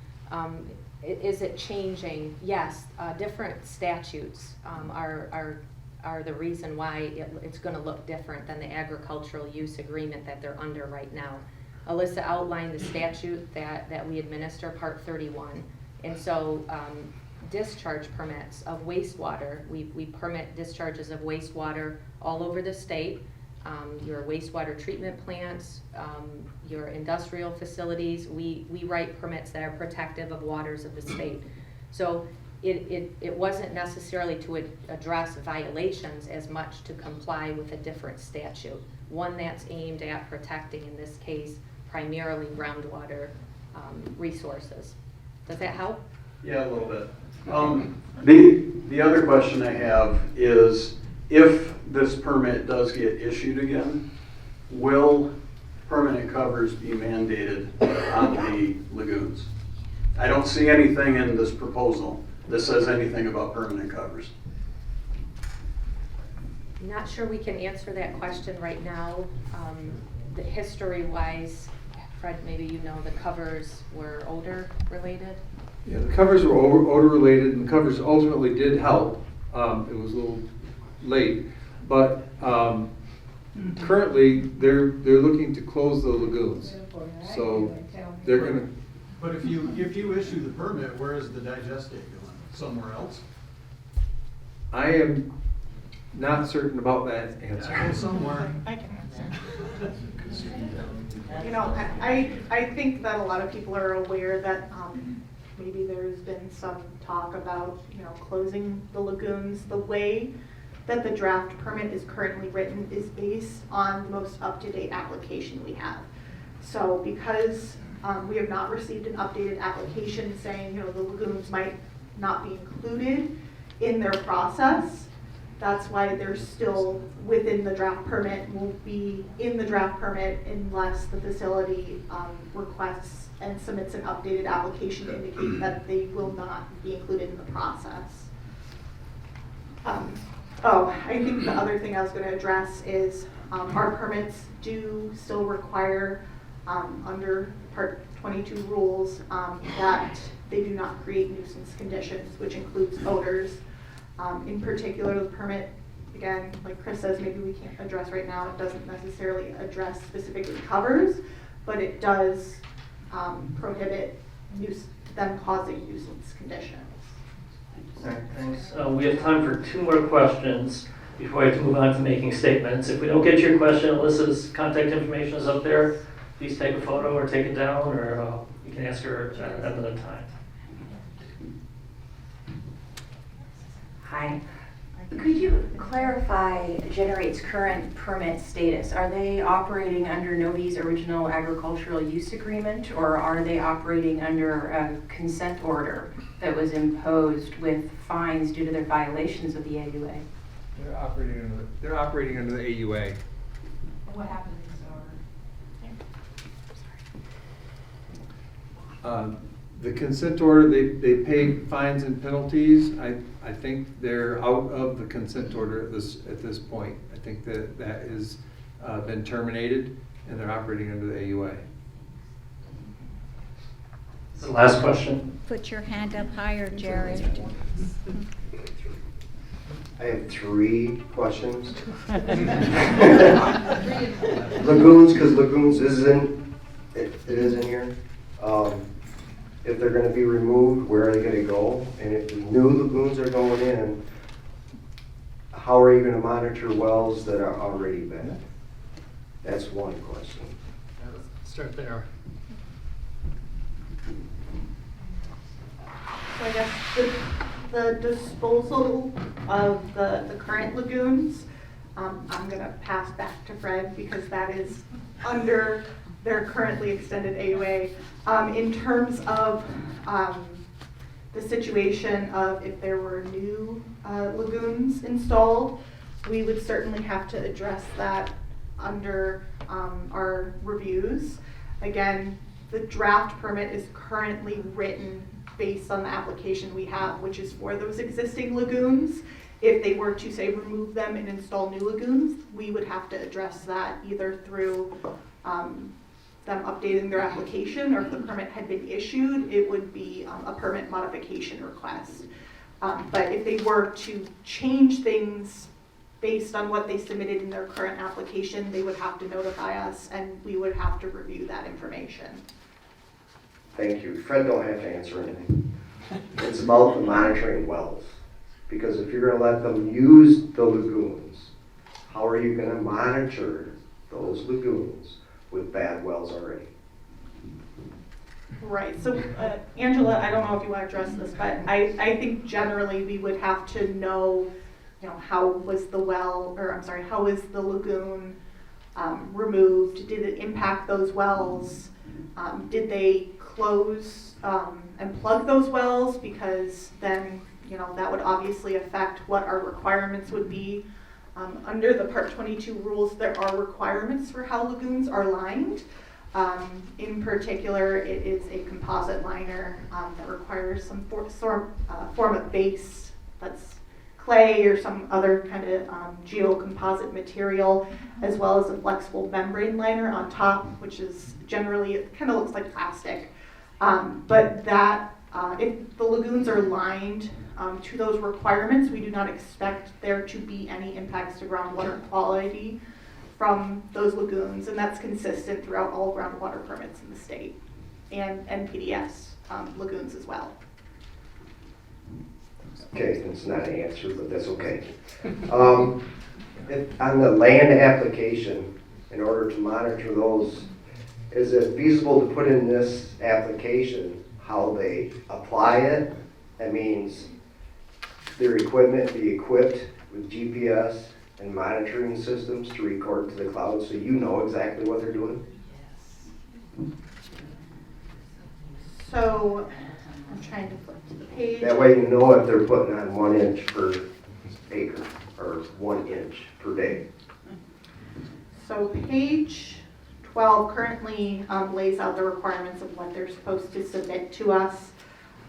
Is it changing? Yes, different statutes are the reason why it's going to look different than the agricultural use agreement that they're under right now. Alyssa outlined the statute that we administer, Part 31. And so discharge permits of wastewater, we permit discharges of wastewater all over the state. Your wastewater treatment plants, your industrial facilities, we write permits that are protective of waters of the state. So it wasn't necessarily to address violations as much to comply with a different statute, one that's aimed at protecting, in this case, primarily groundwater resources. Does that help? Yeah, a little bit. The other question I have is, if this permit does get issued again, will permanent covers be mandated on the lagoons? I don't see anything in this proposal that says anything about permanent covers. Not sure we can answer that question right now. The history-wise, Fred, maybe you know the covers were odor related? Yeah, the covers were odor related, and the covers ultimately did help. It was a little late, but currently they're looking to close the lagoons. So they're gonna. But if you issue the permit, where is the digestate going? Somewhere else? I am not certain about that answer. Yeah, somewhere. I can answer. You know, I think that a lot of people are aware that maybe there's been some talk about, you know, closing the lagoons. The way that the draft permit is currently written is based on the most up-to-date application we have. So because we have not received an updated application saying, you know, the lagoons might not be included in their process, that's why they're still within the draft permit, will be in the draft permit unless the facility requests and submits an updated application to indicate that they will not be included in the process. I think the other thing I was going to address is our permits do still require, under Part 22 rules, that they do not create nuisance conditions, which includes odors. In particular, the permit, again, like Chris says, maybe we can't address right now. It doesn't necessarily address specifically covers, but it does prohibit them causing nuisance conditions. All right, thanks. We have time for 2 more questions before we have to move on to making statements. If we don't get to your question, Alyssa's contact information is up there. Please take a photo or take it down, or you can ask her at another time. Hi. Could you clarify Generate's current permit status? Are they operating under Novi's original agricultural use agreement, or are they operating under a consent order that was imposed with fines due to their violations of the AUA? They're operating under the AUA. And what happened to The consent order, they pay fines and penalties. I think they're out of the consent order at this point. I think that has been terminated, and they're operating under the AUA. The last question. Put your hand up higher, Jared. I have 3 questions. Lagoons, because lagoons it is in here. If they're going to be removed, where are they going to go? And if the new lagoons are going in, how are you going to monitor wells that are already bad? That's one question. Let's start there. So I guess the disposal of the current lagoons, I'm going to pass back to Fred because that is under their currently extended AUA. In terms of the situation of if there were new lagoons installed, we would certainly have to address that under our reviews. Again, the draft permit is currently written based on the application we have, which is for those existing lagoons. If they were to, say, remove them and install new lagoons, we would have to address that either through them updating their application, or if the permit had been issued, it would be a permit modification request. But if they were to change things based on what they submitted in their current application, they would have to notify us and we would have to review that information. Thank you. Fred don't have to answer anything. It's about the monitoring wells. Because if you're gonna let them use the lagoons, how are you gonna monitor those lagoons with bad wells already? Right, so Angela, I don't know if you want to address this, but I think generally we would have to know, how was the well, or I'm sorry, how was the lagoon removed? Did it impact those wells? Did they close and plug those wells? Because then, that would obviously affect what our requirements would be. Under the Part 22 rules, there are requirements for how lagoons are lined. In particular, it is a composite liner that requires some form of base, that's clay or some other kind of geocomposite material, as well as a flexible membrane liner on top, which is generally, it kind of looks like plastic. But that, if the lagoons are lined to those requirements, we do not expect there to be any impacts to groundwater quality from those lagoons, and that's consistent throughout all groundwater permits in the state and PDS lagoons as well. Okay, it's not an answer, but that's okay. On the land application, in order to monitor those, is it feasible to put in this application how they apply it? That means their equipment be equipped with GPS and monitoring systems to record to the cloud so you know exactly what they're doing? So, I'm trying to flip to the page. That way you know if they're putting on 1 inch per acre or 1 inch per day. So page 12 currently lays out the requirements of what they're supposed to submit to us.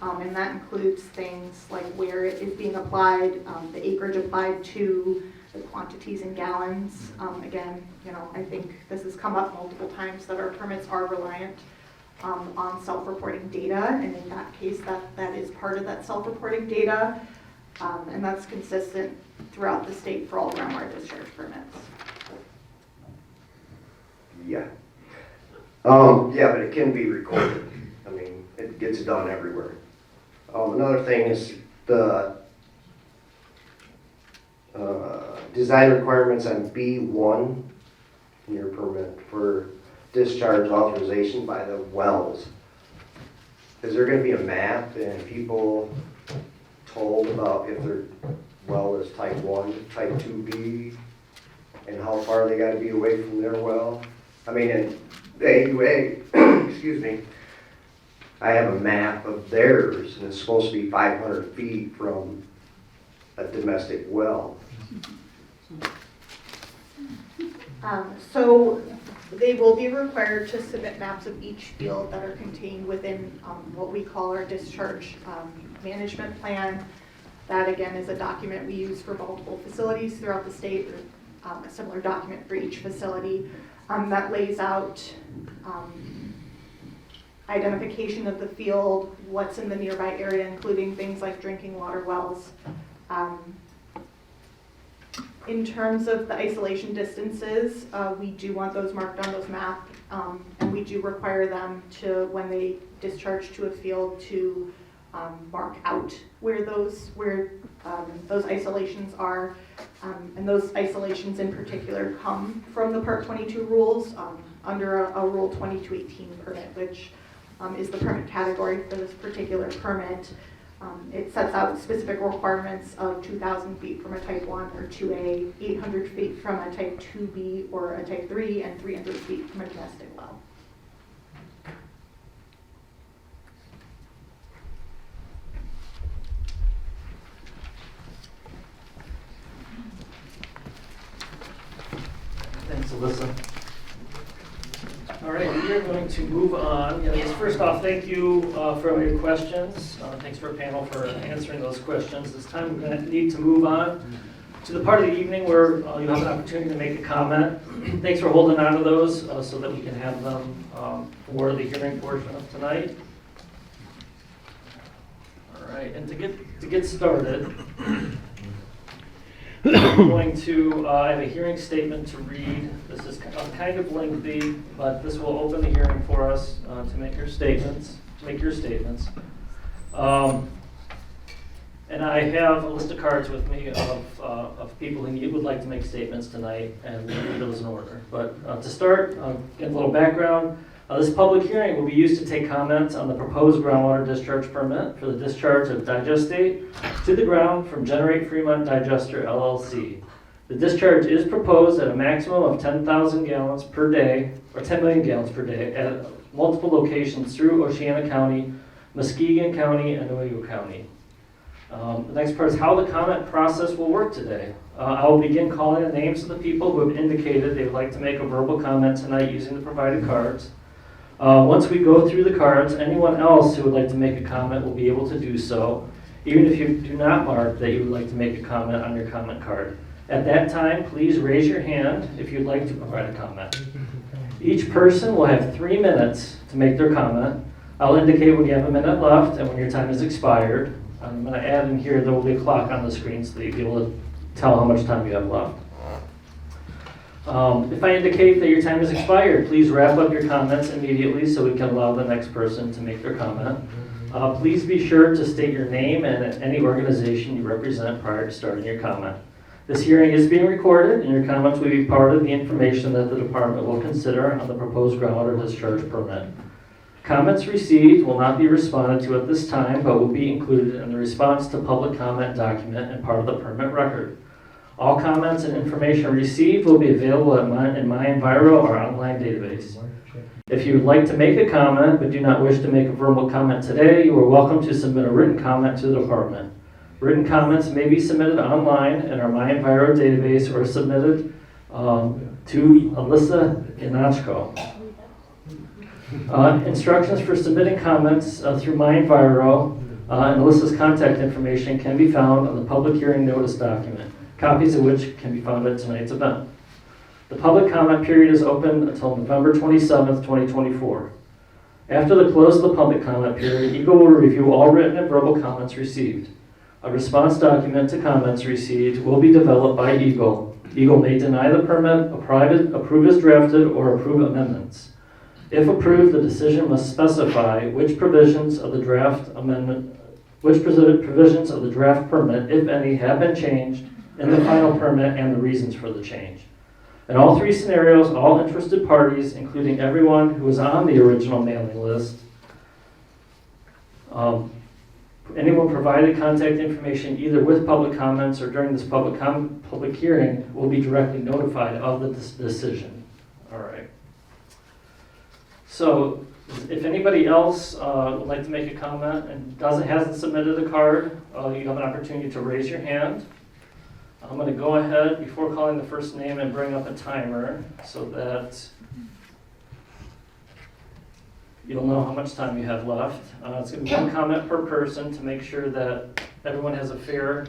And that includes things like where it is being applied, the acreage applied to, the quantities in gallons. Again, I think this has come up multiple times that our permits are reliant on self-reporting data, and in that case, that is part of that self-reporting data, and that's consistent throughout the state for all groundwater discharge permits. Yeah. Yeah, but it can be recorded. I mean, it gets done everywhere. Another thing is the design requirements on B1 in your permit for discharge authorization by the wells. Is there going to be a map and people told about if their well is type 1, type 2B, and how far they got to be away from their well? I mean, in the AUA, excuse me, I have a map of theirs, and it's supposed to be 500 feet from a domestic well. So they will be required to submit maps of each field that are contained within what we call our discharge management plan. That again is a document we use for multiple facilities throughout the state, a similar document for each facility that lays out identification of the field, what's in the nearby area, including things like drinking water wells. In terms of the isolation distances, we do want those marked on those maps, and we do require them to, when they discharge to a field, to mark out where those isolations are. And those isolations in particular come from the Part 22 rules under a Rule 2218 permit, which is the permit category for this particular permit. It sets out specific requirements of 2,000 feet from a type 1 or 2A, 800 feet from a type 2B or a type 3, and 300 feet from a domestic well. Thanks, Alyssa. All right, we are going to move on. Yes, first off, thank you for all your questions. Thanks for our panel for answering those questions. This time we're going to need to move on to the part of the evening where you have an opportunity to make a comment. Thanks for holding on to those so that we can have them for the hearing portion of tonight. All right, and to get started, I'm going to I have a hearing statement to read. This is kind of lengthy, but this will open the hearing for us to make your statements. And I have a list of cards with me of people who would like to make statements tonight, and we'll read those in order. But to start, get a little background. This public hearing will be used to take comments on the proposed groundwater discharge permit for the discharge of digestate to the ground from Generate Fremont Digester LLC. The discharge is proposed at a maximum of 10,000 gallons per day, or 10 million gallons per day, at multiple locations through Oceana County, Muskegon County, and Owego County. The next part is how the comment process will work today. I will begin calling the names of the people who have indicated they would like to make a verbal comment tonight using the provided cards. Once we go through the cards, anyone else who would like to make a comment will be able to do so, even if you do not mark that you would like to make a comment on your comment card. At that time, please raise your hand if you'd like to provide a comment. Each person will have 3 minutes to make their comment. I'll indicate when you have a minute left and when your time has expired. I'm going to add in here, there will be a clock on the screen so that you'll be able to tell how much time you have left. If I indicate that your time has expired, please wrap up your comments immediately so we can allow the next person to make their comment. Please be sure to state your name and any organization you represent prior to starting your comment. This hearing is being recorded, and your comments will be part of the information that the department will consider on the proposed groundwater discharge permit. Comments received will not be responded to at this time, but will be included in the response to public comment document and part of the permit record. All comments and information received will be available in My Enviro, our online database. If you would like to make a comment but do not wish to make a verbal comment today, you are welcome to submit a written comment to the department. Written comments may be submitted online in our My Enviro database or submitted to Alyssa Inachko. Instructions for submitting comments through My Enviro and Alyssa's contact information can be found on the public hearing notice document, copies of which can be found at tonight's event. The public comment period is open until November 27th, 2024. After the close of the public comment period, Eagle will review all written and verbal comments received. A response document to comments received will be developed by Eagle. Eagle may deny the permit, approve as drafted, or approve amendments. If approved, the decision must specify which provisions of the draft permit, if any, have been changed in the final permit and the reasons for the change. In all 3 scenarios, all interested parties, including everyone who was on the original mailing list, anyone provided contact information either with public comments or during this public hearing will be directly notified of the decision. All right. So if anybody else would like to make a comment and hasn't submitted a card, you have an opportunity to raise your hand. I'm going to go ahead before calling the first name and bring up a timer so that you'll know how much time you have left. It's going to be 1 comment per person to make sure that everyone has a fair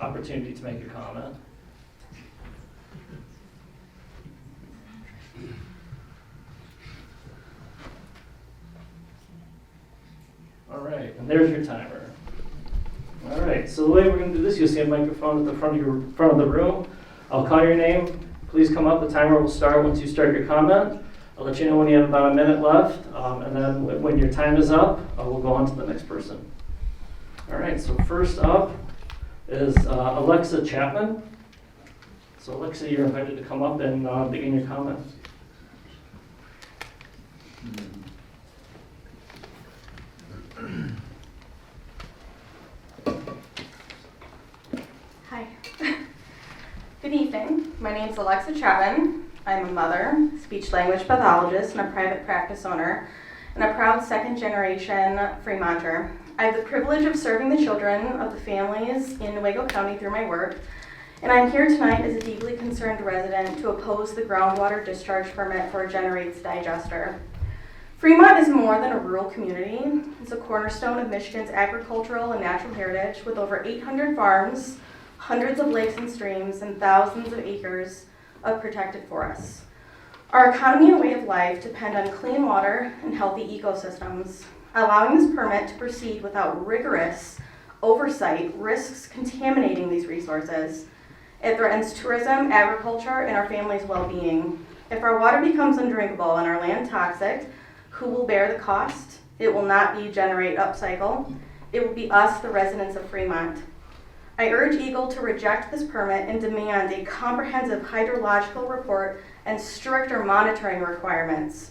opportunity to make a comment. All right, and there's your timer. All right, so the way we're going to do this, you'll see a microphone at the front of the room. I'll call your name. Please come up. The timer will start once you start your comment. I'll let you know when you have about a minute left, and then when your time is up, we'll go on to the next person. All right, so first up is Alexa Chapman. So Alexa, you're invited to come up and begin your comment. Hi. Good evening. My name is Alexa Chapman. I'm a mother, speech-language pathologist, and a private practice owner, and a proud second-generation Fremonter. I have the privilege of serving the children of the families in Owego County through my work, and I'm here tonight as a deeply concerned resident to oppose the groundwater discharge permit for Generate's digester. Fremont is more than a rural community. It's a cornerstone of Michigan's agricultural and natural heritage with over 800 farms, hundreds of lakes and streams, and thousands of acres of protected forests. Our economy and way of life depend on clean water and healthy ecosystems. Allowing this permit to proceed without rigorous oversight risks contaminating these resources. It threatens tourism, agriculture, and our family's well-being. If our water becomes undrinkable and our land toxic, who will bear the cost? It will not be Generate Upcycle. It will be us, the residents of Fremont. I urge Eagle to reject this permit and demand a comprehensive hydrological report and stricter monitoring requirements.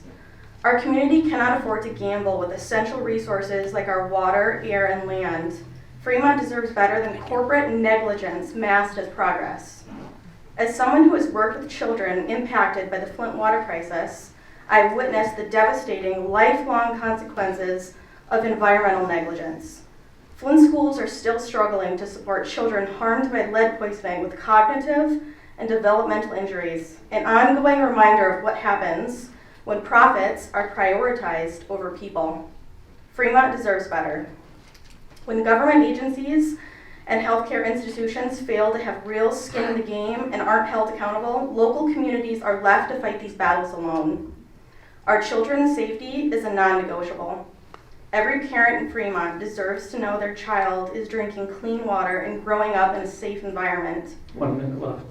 Our community cannot afford to gamble with essential resources like our water, air, and land. Fremont deserves better than corporate negligence masked as progress. As someone who has worked with children impacted by the Flint water crisis, I've witnessed the devastating lifelong consequences of environmental negligence. Flint schools are still struggling to support children harmed by lead poisoning with cognitive and developmental injuries, an ongoing reminder of what happens when profits are prioritized over people. Fremont deserves better. When government agencies and healthcare institutions fail to have real skin in the game and aren't held accountable, local communities are left to fight these battles alone. Our children's safety is a non-negotiable. Every parent in Fremont deserves to know their child is drinking clean water and growing up in a safe environment. 1 minute left.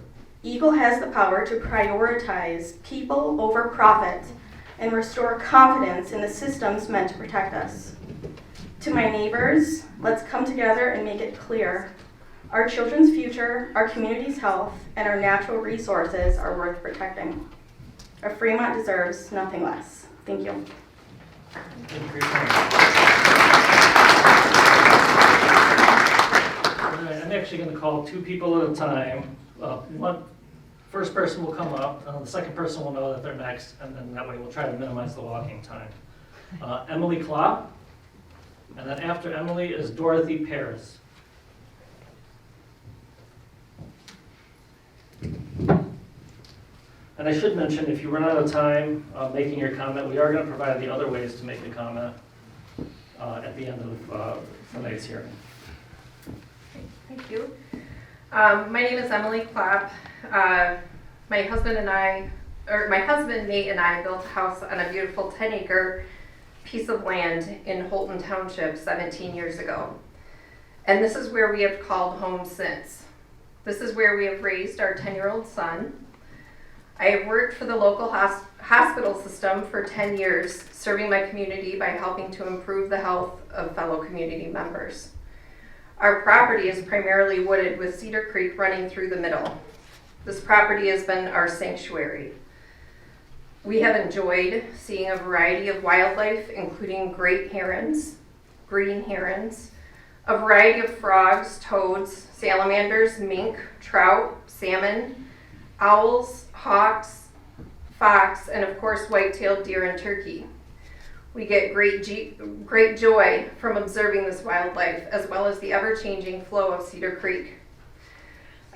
Eagle has the power to prioritize people over profit and restore confidence in the systems meant to protect us. To my neighbors, let's come together and make it clear. Our children's future, our community's health, and our natural resources are worth protecting. Our Fremont deserves nothing less. Thank you. Thank you for your time. All right, I'm actually going to call 2 people at a time. First person will come up, the second person will know that they're next, and then that way we'll try to minimize the walking time. Emily Klopp, and then after Emily is Dorothy Paris. And I should mention, if you run out of time making your comment, we are going to provide the other ways to make a comment at the end of tonight's hearing. Thank you. My name is Emily Clapp. My husband, Nate, and I built a house on a beautiful 10-acre piece of land in Holton Township 17 years ago. And this is where we have called home since. This is where we have raised our 10-year-old son. I have worked for the local hospital system for 10 years, serving my community by helping to improve the health of fellow community members. Our property is primarily wooded with Cedar Creek running through the middle. This property has been our sanctuary. We have enjoyed seeing a variety of wildlife, including great herons, green herons, a variety of frogs, toads, salamanders, mink, trout, salmon, owls, hawks, fox, and of course white-tailed deer and turkey. We get great joy from observing this wildlife, as well as the ever-changing flow of Cedar Creek.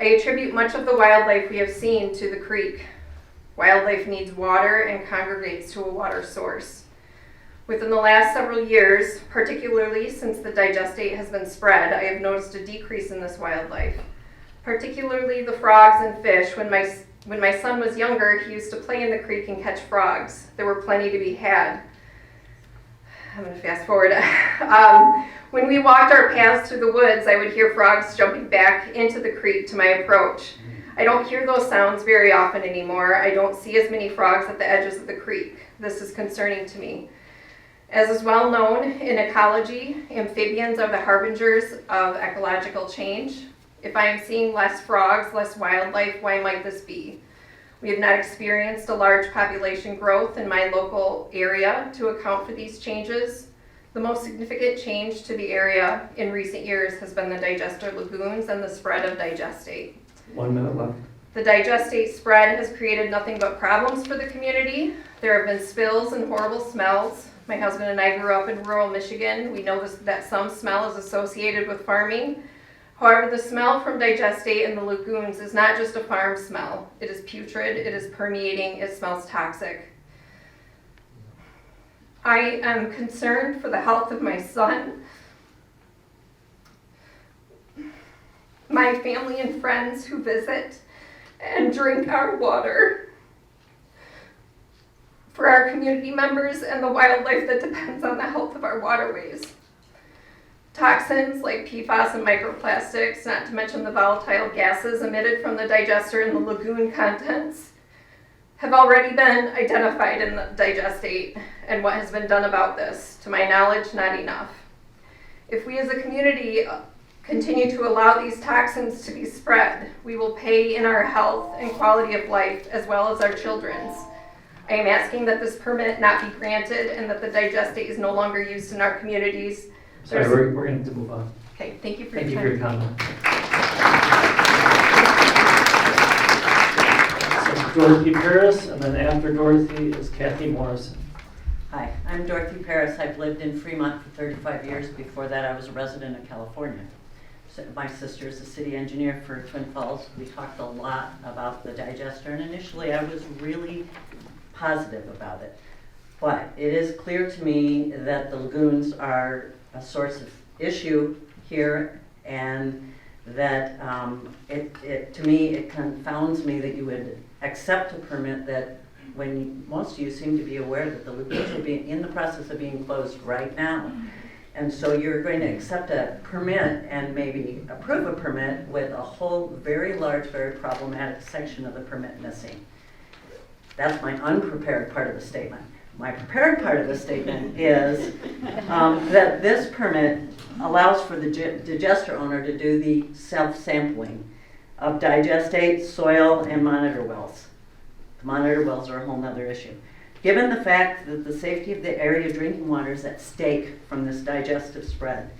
I attribute much of the wildlife we have seen to the creek. Wildlife needs water and congregates to a water source. Within the last several years, particularly since the digestate has been spread, I have noticed a decrease in this wildlife, particularly the frogs and fish. When my son was younger, he used to play in the creek and catch frogs. There were plenty to be had. I'm going to fast forward. When we walked our paths through the woods, I would hear frogs jumping back into the creek to my approach. I don't hear those sounds very often anymore. I don't see as many frogs at the edges of the creek. This is concerning to me. As is well known in ecology, amphibians are the harbingers of ecological change. If I am seeing less frogs, less wildlife, why might this be? We have not experienced a large population growth in my local area to account for these changes. The most significant change to the area in recent years has been the digester lagoons and the spread of digestate. 1 minute left. The digestate spread has created nothing but problems for the community. There have been spills and horrible smells. My husband and I grew up in rural Michigan. We know that some smell is associated with farming. However, the smell from digestate in the lagoons is not just a farm smell. It is putrid, it is permeating, it smells toxic. I am concerned for the health of my son, my family and friends who visit and drink our water, for our community members and the wildlife that depends on the health of our waterways. Toxins like PFAS and microplastics, not to mention the volatile gases emitted from the digester and the lagoon contents, have already been identified in the digestate, and what has been done about this, to my knowledge, not enough. If we as a community continue to allow these toxins to be spread, we will pay in our health and quality of life as well as our children's. I am asking that this permit not be granted and that the digestate is no longer used in our communities. Sorry, we're going to move on. Okay, thank you for Thank you your for your time. comment. So Dorothy Paris, and then after Dorothy is Kathy Morrison. Hi, I'm Dorothy Paris. I've lived in Fremont for 35 years. Before that, I was a resident of California. So my sister is a city engineer for Twin Falls. We talked a lot about the digester, and initially I was really positive about it. But it is clear to me that the lagoons are a source of issue here, and that to me, it confounds me that you would accept a permit that, when most of you seem to be aware that the lagoons are in the process of being closed right now. And so you're going to accept a permit and maybe approve a permit with a whole very large, very problematic section of the permit missing. That's my unprepared part of the statement. My prepared part of the statement is that this permit allows for the digester owner to do the self-sampling of digestate, soil, and monitor wells. The monitor wells are a whole other issue. Given the fact that the safety of the area drinking water is at stake from this digestive spread,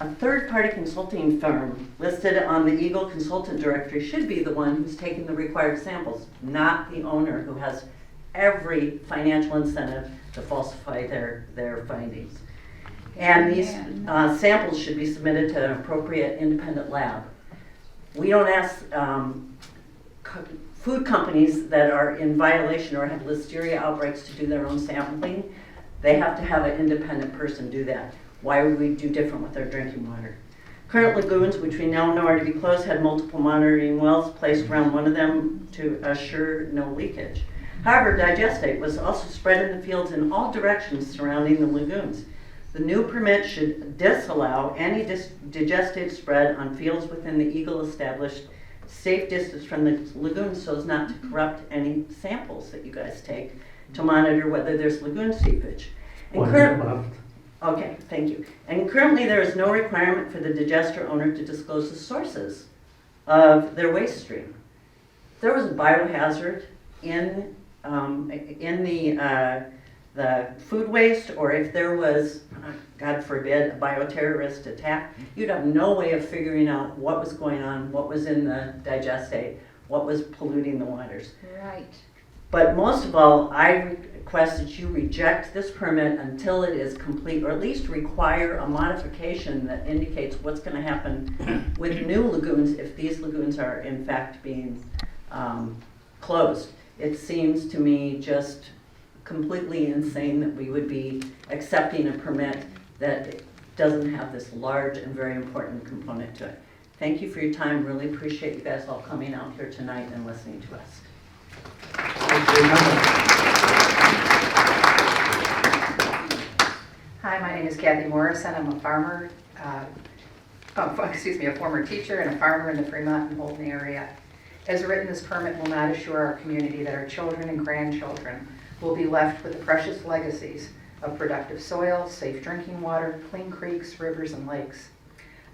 a third-party consulting firm listed on the Eagle Consultant Directory should be the one who's taking the required samples, not the owner who has every financial incentive to falsify their findings. And these samples should be submitted to an appropriate independent lab. We don't ask food companies that are in violation or have listeria outbreaks to do their own sampling. They have to have an independent person do that. Why would we do different with our drinking water? Current lagoons, which we now know are to be closed, had multiple monitoring wells placed around one of them to assure no leakage. However, digestate was also spread in the fields in all directions surrounding the lagoons. The new permit should disallow any digestate spread on fields within the Eagle established safe distance from the lagoons so as not to corrupt any samples that you guys take to monitor whether there's lagoon seepage. Okay, thank you. And currently there is no requirement for the digester owner to disclose the sources of their waste stream. If there was a biohazard in the food waste, or if there was, God forbid, a bioterrorist attack, you'd have no way of figuring out what was going on, what was in the digestate, what was polluting the waters. Right. But most of all, I request that you reject this permit until it is complete, or at least require a modification that indicates what's going to happen with new lagoons if these lagoons are in fact being closed. It seems to me just completely insane that we would be accepting a permit that doesn't have this large and very important component to it. Thank you for your time. Really appreciate you guys all coming out here tonight and listening to us. Hi, my name is Kathy Morrison. I'm a farmer, a former teacher and a farmer in the Fremont and Holden area. As written, this permit will not assure our community that our children and grandchildren will be left with the precious legacies of productive soil, safe drinking water, clean creeks, rivers, and lakes.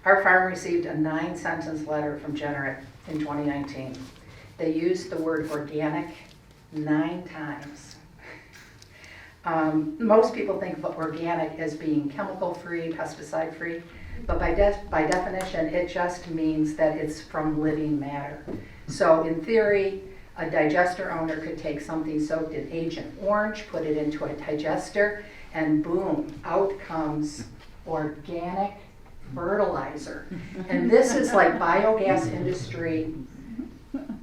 Our farm received a 9-sentence letter from Generate in 2019. They used the word organic 9 times. Most people think of organic as being chemical-free, pesticide-free, but by definition, it just means that it's from living matter. So in theory, a digester owner could take something soaked in Agent Orange, put it into a digester, and boom, out comes organic fertilizer. And this is like biogas industry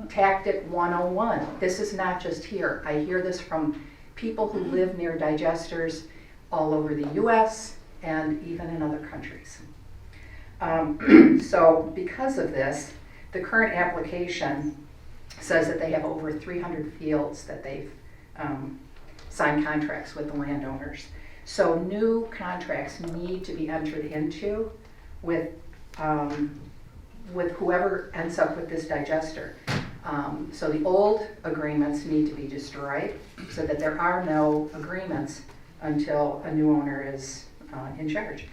tactic 101. This is not just here. I hear this from people who live near digesters all over the US and even in other countries. So because of this, the current application says that they have over 300 fields that they've signed contracts with the landowners. So new contracts need to be entered into with whoever ends up with this digester. So the old agreements need to be destroyed so that there are no agreements until a new owner is in charge.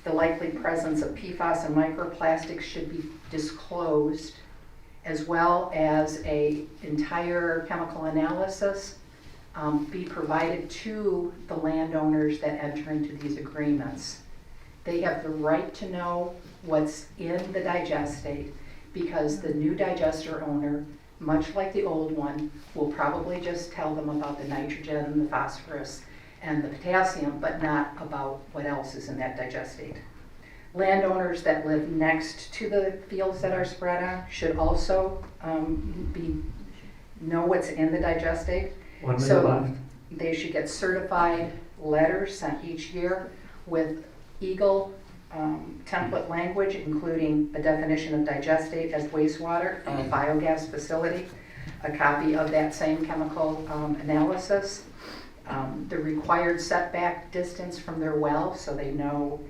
The likely presence of PFAS and microplastics should be disclosed, as well as an entire chemical analysis be provided to the landowners that enter into these agreements. They have the right to know what's in the digestate, because the new digester owner, much like the old one, will probably just tell them about the nitrogen, the phosphorus, and the potassium, but not about what else is in that digestate. Landowners that live next to the fields that are spread on should also know what's in the digestate. 1 minute So left. they should get certified letters sent each year with Eagle template language, including a definition of digestate as wastewater from a biogas facility, a copy of that same chemical analysis, the required setback distance from their well so they know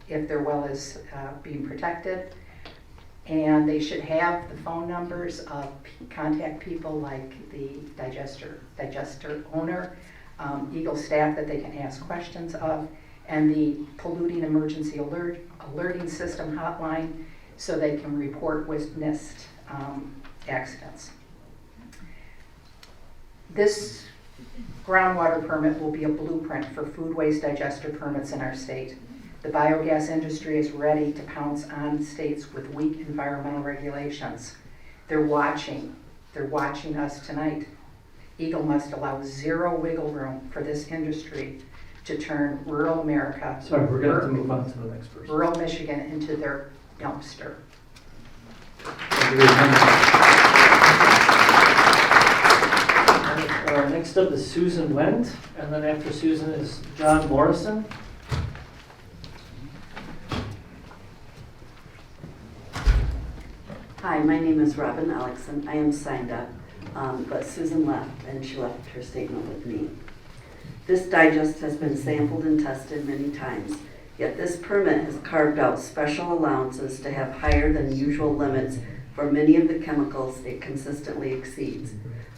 if their well is being protected. And they should have the phone numbers of contact people like the digester owner, Eagle staff that they can ask questions of, and the polluting emergency alerting system hotline so they can report witnessed accidents. This groundwater permit will be a blueprint for food waste digester permits in our state. The biogas industry is ready to pounce on states with weak environmental regulations. They're watching us tonight. Eagle must allow zero wiggle room for this industry to turn rural America, Sorry, we're gonna have to move on to the next person. rural Michigan into their dumpster. Next up is Susan Wendt, and then after Susan is John Morrison. Hi, my name is Robin Alexson. I am signed up, but Susan left, and she left her statement with me. This digest has been sampled and tested many times, yet this permit has carved out special allowances to have higher than usual limits for many of the chemicals it consistently exceeds.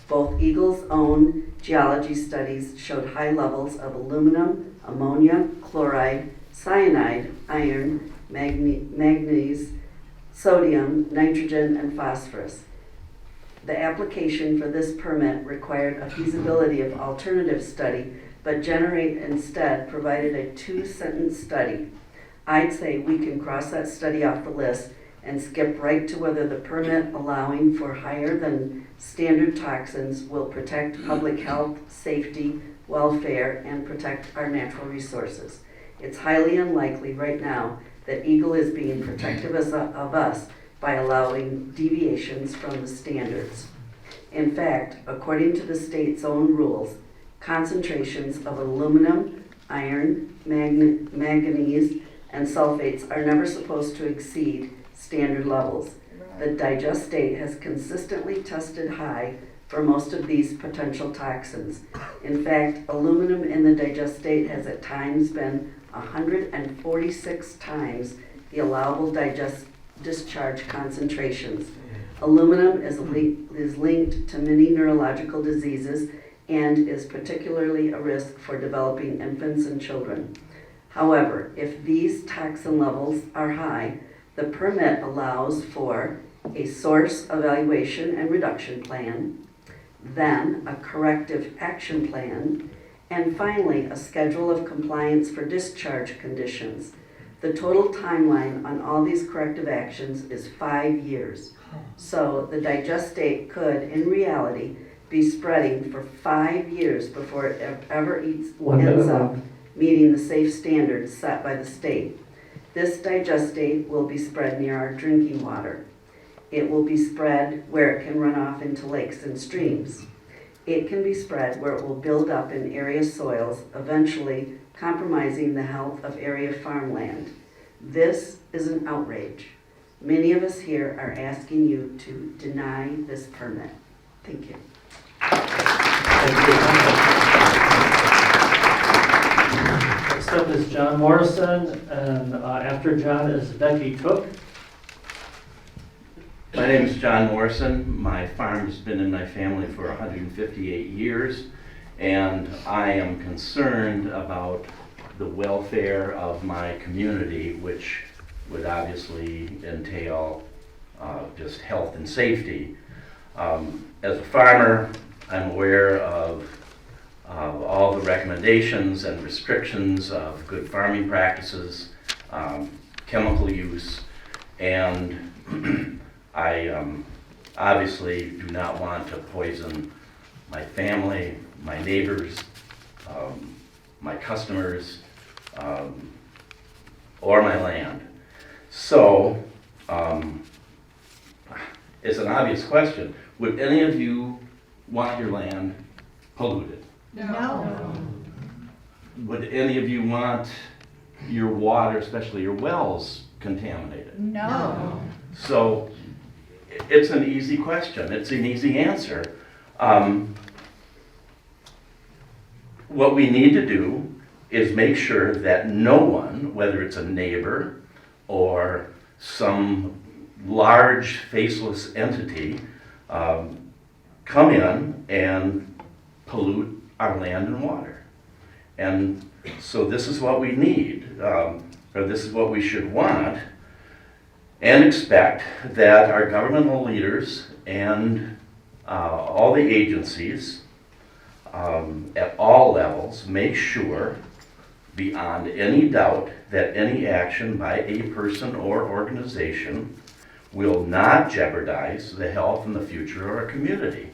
Both Eagle's own geology studies showed high levels of aluminum, ammonia, chloride, cyanide, iron, manganese, sodium, nitrogen, and phosphorus. The application for this permit required a feasibility of alternative study, but Generate instead provided a 2-sentence study. I'd say we can cross that study off the list and skip right to whether the permit allowing for higher than standard toxins will protect public health, safety, welfare, and protect our natural resources. It's highly unlikely right now that Eagle is being protective of us by allowing deviations from the standards. In fact, according to the state's own rules, concentrations of aluminum, iron, manganese, and sulfates are never supposed to exceed standard levels. The digestate has consistently tested high for most of these potential toxins. In fact, aluminum in the digestate has at times been 146 times the allowable discharge concentrations. Aluminum is linked to many neurological diseases and is particularly a risk for developing infants and children. However, if these toxin levels are high, the permit allows for a source evaluation and reduction plan, then a corrective action plan, and finally a schedule of compliance for discharge conditions. The total timeline on all these corrective actions is 5 years. So the digestate could, in reality, be spreading for 5 years before it ever ends up meeting the safe standards set by the state. This digestate will be spread near our drinking water. It will be spread where it can run off into lakes and streams. It can be spread where it will build up in area soils, eventually compromising the health of area farmland. This is an outrage. Many of us here are asking you to deny this permit. Thank you. Next up is John Morrison, and after John is Becky Took. My name is John Morrison. My farm's been in my family for 158 years, and I am concerned about the welfare of my community, which would obviously entail just health and safety. As a farmer, I'm aware of all the recommendations and restrictions of good farming practices, chemical use, and I obviously do not want to poison my family, my neighbors, my customers, or my land. So, it's an obvious question. Would any of you want your land polluted? No. Would any of you want your water, especially your wells, contaminated? No. So, it's an easy question. It's an easy answer. What we need to do is make sure that no one, whether it's a neighbor or some large faceless entity, come in and pollute our land and water. And so this is what we need, or this is what we should want, and expect that our governmental leaders and all the agencies at all levels make sure, beyond any doubt, that any action by a person or organization will not jeopardize the health and the future of our community.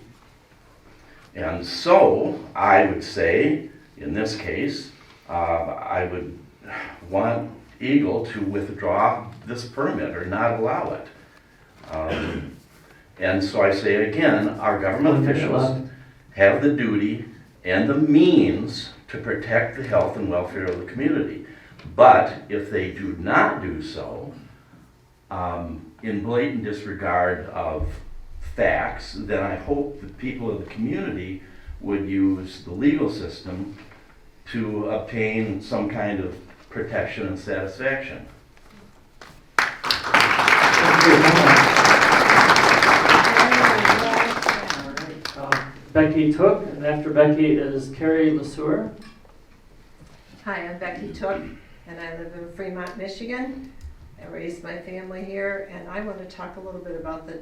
And so, I would say, in this case, I would want Eagle to withdraw this permit or not allow it. And so I say again, our government officials have the duty and the means to protect the health and welfare of the community. But if they do not do so, in blatant disregard of facts, then I hope the people of the community would use the legal system to obtain some kind of protection and satisfaction. Becky Took, and after Becky is Carrie LeSueur. Hi, I'm Becky Took, and I live in Fremont, Michigan. I raised my family here, and I want to talk a little bit about the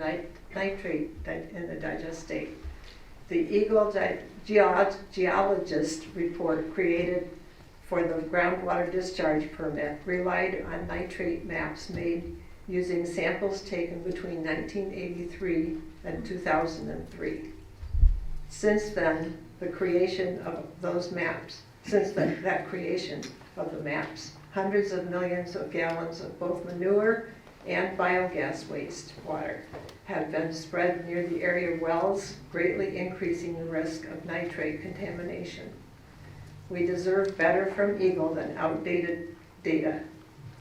nitrate in the digestate. The Eagle geologist report created for the groundwater discharge permit relied on nitrate maps made using samples taken between 1983 and 2003. Since then, the creation of those maps, that creation of the maps, hundreds of millions of gallons of both manure and biogas waste water have been spread near the area wells, greatly increasing the risk of nitrate contamination. We deserve better from Eagle than outdated data.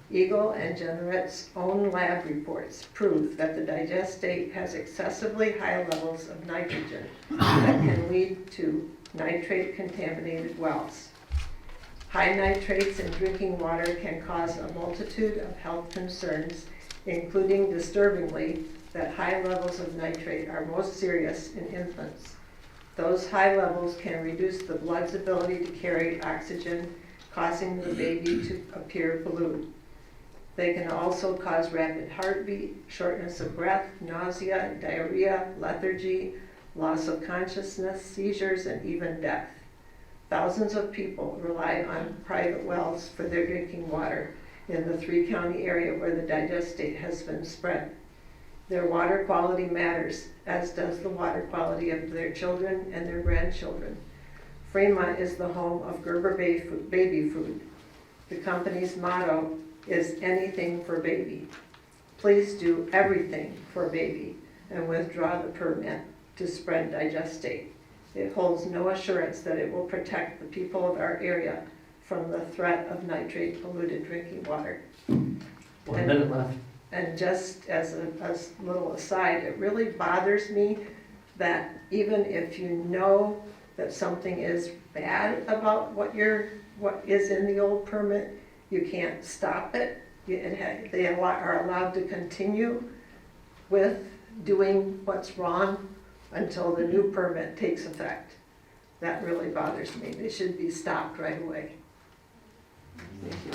Eagle and Generate's own lab reports prove that the digestate has excessively high levels of nitrogen that can lead to nitrate-contaminated wells. High nitrates in drinking water can cause a multitude of health concerns, including, disturbingly, that high levels of nitrate are most serious in infants. Those high levels can reduce the blood's ability to carry oxygen, causing the baby to appear blue. They can also cause rapid heartbeat, shortness of breath, nausea, diarrhea, lethargy, loss of consciousness, seizures, and even death. Thousands of people rely on private wells for their drinking water in the three-county area where the digestate has been spread. Their water quality matters, as does the water quality of their children and their grandchildren. Fremont is the home of Gerber baby food. The company's motto is anything for baby. Please do everything for baby and withdraw the permit to spread digestate. It holds no assurance that it will protect the people of our area from the threat of nitrate polluted drinking water. 1 minute left. And just as a little aside, it really bothers me that even if you know that something is bad about what is in the old permit, you can't stop it. They are allowed to continue with doing what's wrong until the new permit takes effect. That really bothers me. They should be stopped right away. Thank you.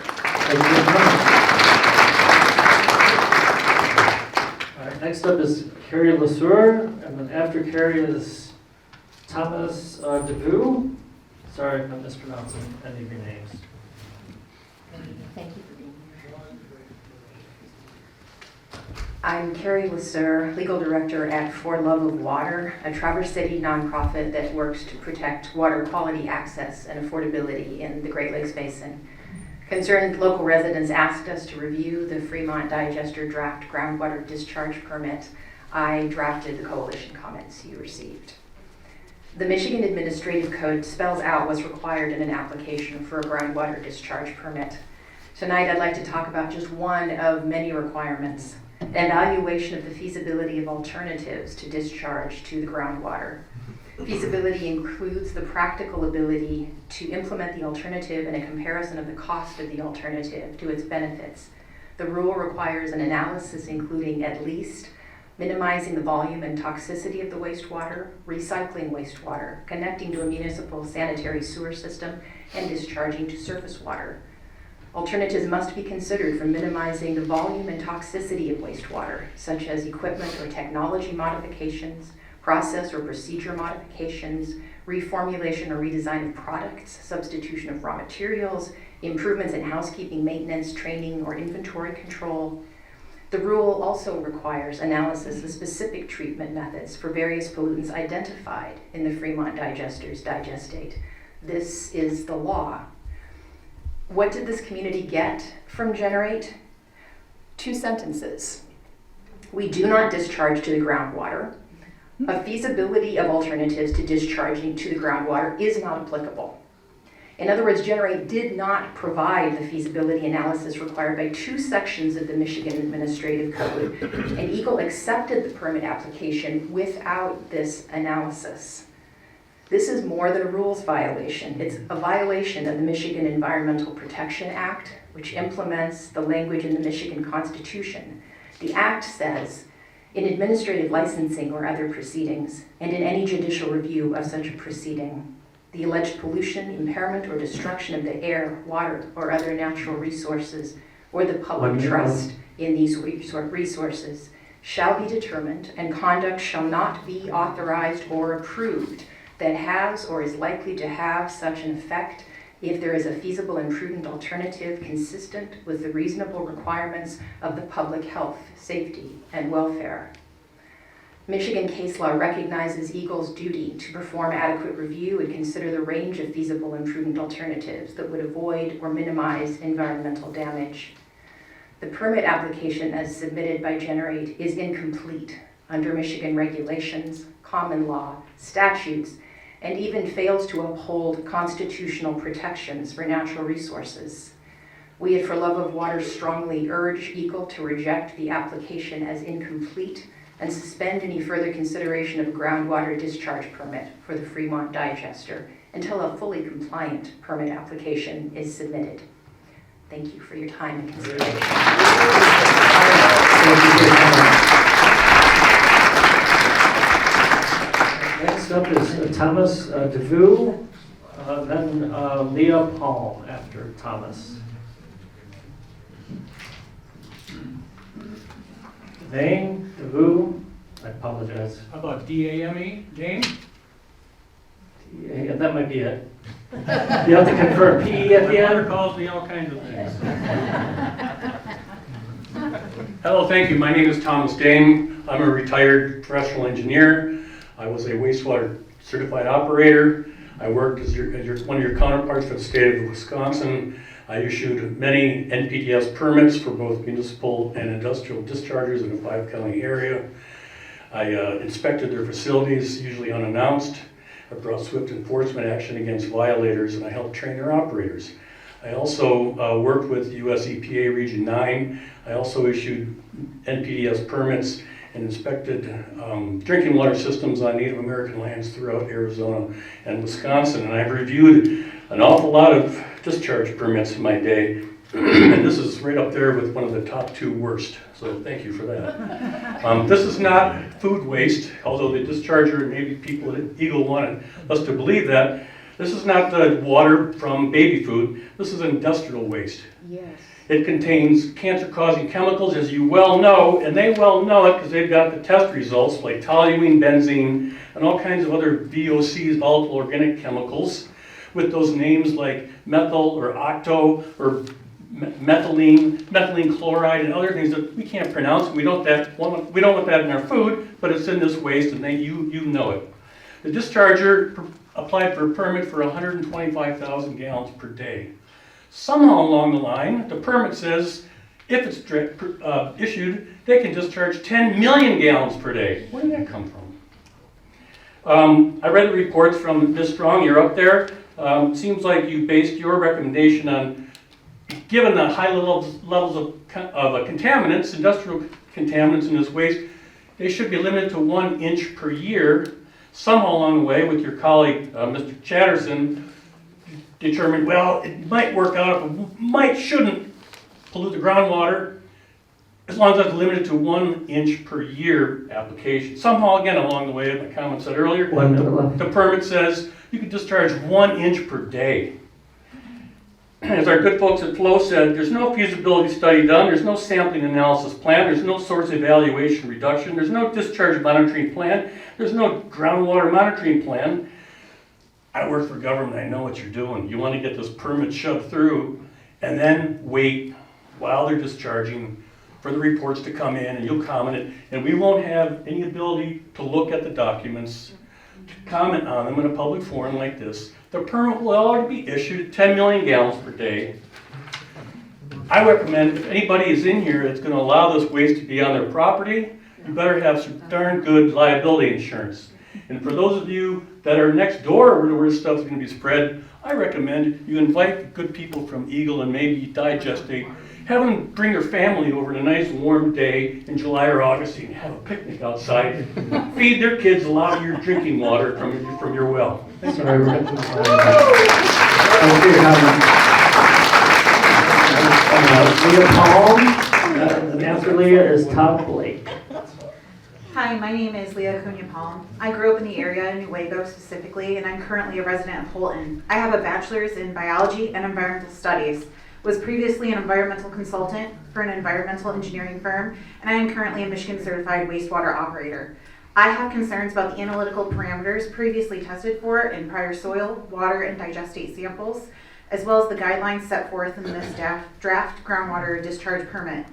All right, next up is Carrie Lesueur, and then after Carrie is Thomas DeVue. Sorry if I'm mispronouncing any of your names. Thank you for being here. I'm Carrie Lesueur, Legal Director at For Love of Water, a Traverse City nonprofit that works to protect water quality, access, and affordability in the Great Lakes Basin. Concerned local residents asked us to review the Fremont Digester Draft Groundwater Discharge Permit. I drafted the coalition comments you received. The Michigan Administrative Code spells out what's required in an application for a groundwater discharge permit. Tonight, I'd like to talk about just one of many requirements, an evaluation of the feasibility of alternatives to discharge to the groundwater. Feasibility includes the practical ability to implement the alternative and a comparison of the cost of the alternative to its benefits. The rule requires an analysis including at least minimizing the volume and toxicity of the wastewater, recycling wastewater, connecting to a municipal sanitary sewer system, and discharging to surface water. Alternatives must be considered for minimizing the volume and toxicity of wastewater, such as equipment or technology modifications, process or procedure modifications, reformulation or redesign of products, substitution of raw materials, improvements in housekeeping, maintenance, training, or inventory control. The rule also requires analysis of specific treatment methods for various pollutants identified in the Fremont Digester's digestate. This is the law. What did this community get from Generate? 2 sentences. We do not discharge to the groundwater. A feasibility of alternatives to discharging to the groundwater is not applicable. In other words, Generate did not provide the feasibility analysis required by 2 sections of the Michigan Administrative Code, and Eagle accepted the permit application without this analysis. This is more than a rules violation. It's a violation of the Michigan Environmental Protection Act, which implements the language in the Michigan Constitution. The Act says, in administrative licensing or other proceedings, and in any judicial review of such a proceeding, the alleged pollution, impairment, or destruction of the air, water, or other natural resources, or the public trust in these resources shall be determined, and conduct shall not be authorized or approved that has or is likely to have such an effect if there is a feasible and prudent alternative consistent with the reasonable requirements of the public health, safety, and welfare. Michigan case law recognizes Eagle's duty to perform adequate review and consider the range of feasible and prudent alternatives that would avoid or minimize environmental damage. The permit application as submitted by Generate is incomplete under Michigan regulations, common law, statutes, and even fails to uphold constitutional protections for natural resources. We at For Love of Water strongly urge Eagle to reject the application as incomplete and suspend any further consideration of a groundwater discharge permit for the Fremont Digester until a fully compliant permit application is submitted. Thank you for your time and consideration. Next up is Thomas DeVue, then Leah Paul after Thomas. Dane, DeVue, I apologize. How about D-A-M-E, Dane? Yeah, that might be it. You have to confirm P-E at the My mother end? calls me all kinds of things. Hello, thank you. My name is Thomas Dane. I'm a retired professional engineer. I was a wastewater certified operator. I worked as one of your counterparts for the state of Wisconsin. I issued many NPDES permits for both municipal and industrial dischargers in the 5-county area. I inspected their facilities, usually unannounced. I brought swift enforcement action against violators, and I helped train their operators. I also worked with US EPA Region 9. I also issued NPDES permits and inspected drinking water systems on Native American lands throughout Arizona and Wisconsin. And I've reviewed an awful lot of discharge permits in my day. And this is right up there with one of the top 2 worst. So thank you for that. This is not food waste, although the discharger, maybe people at Eagle wanted us to believe that. This is not the water from baby food. This is industrial waste. Yes. It contains cancer-causing chemicals, as you well know, and they well know it because they've got the test results like toluene, benzene, and all kinds of other VOCs, volatile organic chemicals, with those names like methyl or octo or methylene chloride and other things that we can't pronounce. We don't want that in our food, but it's in this waste, and you know it. The discharger applied for a permit for 125,000 gallons per day. Somehow along the line, the permit says if it's issued, they can discharge 10 million gallons per day. Where did that come from? I read the reports from Ms. Strong, you're up there. Seems like you based your recommendation on, given the high levels of contaminants, industrial contaminants in this waste, they should be limited to 1 inch per year. Somehow along the way, with your colleague, Mr. Chatterson, determined, well, it might work out, but shouldn't pollute the groundwater, as long as it's limited to 1 inch per year application. Somehow, again, along the way, as my comment said earlier, the permit says you can discharge 1 inch per day. As our good folks at Flow said, there's no feasibility study done, there's no sampling analysis plan, there's no source evaluation reduction, there's no discharge monitoring plan, there's no groundwater monitoring plan. I work for government, I know what you're doing. You want to get this permit shoved through and then wait while they're discharging for the reports to come in, and you'll comment it, and we won't have any ability to look at the documents, to comment on them in a public forum like this. The permit will already be issued at 10 million gallons per day. I recommend if anybody is in here that's going to allow this waste to be on their property, you better have some darn good liability insurance. And for those of you that are next door where this stuff is going to be spread, I recommend you invite the good people from Eagle and maybe Digestate. Have them bring their family over on a nice warm day in July or August and have a picnic outside. Feed their kids a lot of your drinking water from your well. Sorry, we're going to Leah Palm. The answer, Leah, is Todd Blake. Hi, my name is Leah Cunha-Palm. I grew up in the area in Nuevo specifically, and I'm currently a resident of Holton. I have a bachelor's in biology and environmental studies, was previously an environmental consultant for an environmental engineering firm, and I am currently a Michigan certified wastewater operator. I have concerns about the analytical parameters previously tested for in prior soil, water, and digestate samples, as well as the guidelines set forth in this draft groundwater discharge permit.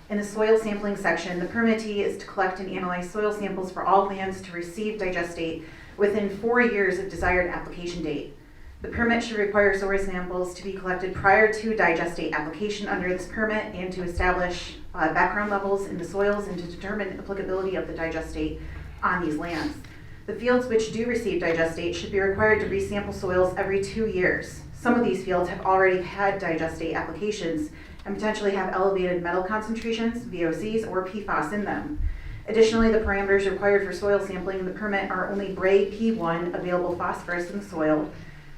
In the soil sampling section, the permittee is to collect and analyze soil samples for all lands to receive digestate within 4 years of desired application date. The permit should require soil samples to be collected prior to digestate application under this permit and to establish background levels in the soils and to determine applicability of the digestate on these lands. The fields which do receive digestate should be required to resample soils every 2 years. Some of these fields have already had digestate applications and potentially have elevated metal concentrations, VOCs, or PFAS in them. Additionally, the parameters required for soil sampling in the permit are only Bray P1 available phosphorus in the soil,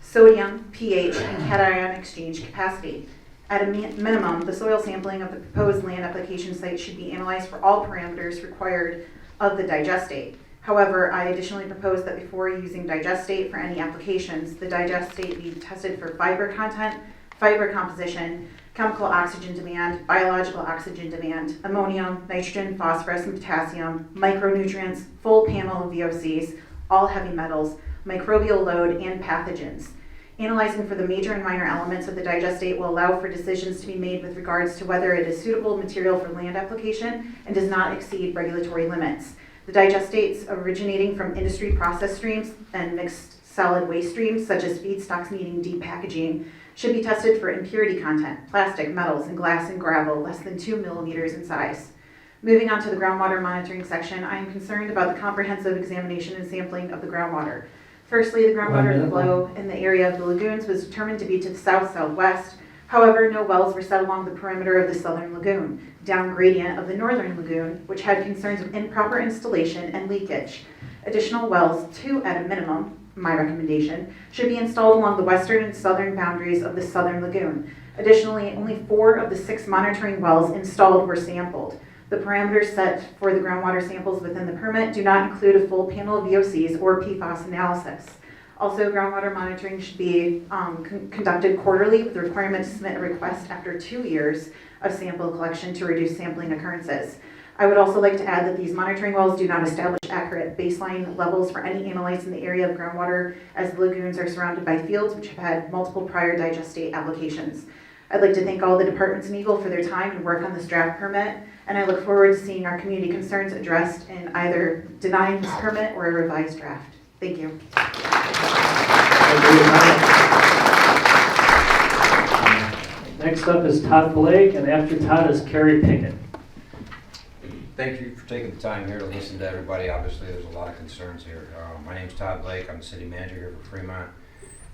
sodium, pH, and cation exchange capacity. At a minimum, the soil sampling of the proposed land application site should be analyzed for all parameters required of the digestate. However, I additionally propose that before using digestate for any applications, the digestate be tested for fiber content, fiber composition, chemical oxygen demand, biological oxygen demand, ammonium, nitrogen, phosphorus, and potassium, micronutrients, full panel of VOCs, all heavy metals, microbial load, and pathogens. Analyzing for the major and minor elements of the digestate will allow for decisions to be made with regards to whether it is suitable material for land application and does not exceed regulatory limits. The digestates originating from industry process streams and mixed solid waste streams, such as feedstocks needing deep packaging, should be tested for impurity content, plastic, metals, and glass and gravel less than 2 millimeters in size. Moving on to the groundwater monitoring section, I am concerned about the comprehensive examination and sampling of the groundwater. Firstly, the groundwater flow in the area of the lagoons was determined to be to the south-southwest. However, no wells were set along the perimeter of the southern lagoon, down gradient of the northern lagoon, which had concerns of improper installation and leakage. Additional wells, 2 at a minimum, my recommendation, should be installed along the western and southern boundaries of the southern lagoon. Additionally, only 4 of the 6 monitoring wells installed were sampled. The parameters set for the groundwater samples within the permit do not include a full panel of VOCs or PFAS analysis. Also, groundwater monitoring should be conducted quarterly with the requirement to submit a request after 2 years of sample collection to reduce sampling occurrences. I would also like to add that these monitoring wells do not establish accurate baseline levels for any analytes in the area of groundwater, as the lagoons are surrounded by fields which have had multiple prior digestate applications. I'd like to thank all the departments in Eagle for their time and work on this draft permit, and I look forward to seeing our community concerns addressed in either denying this permit or a revised draft. Thank you. Next up is Todd Blake, and after Todd is Carrie Pickett. Thank you for taking the time here to listen to everybody. Obviously, there's a lot of concerns here. My name's Todd Blake. I'm the city manager here for Fremont.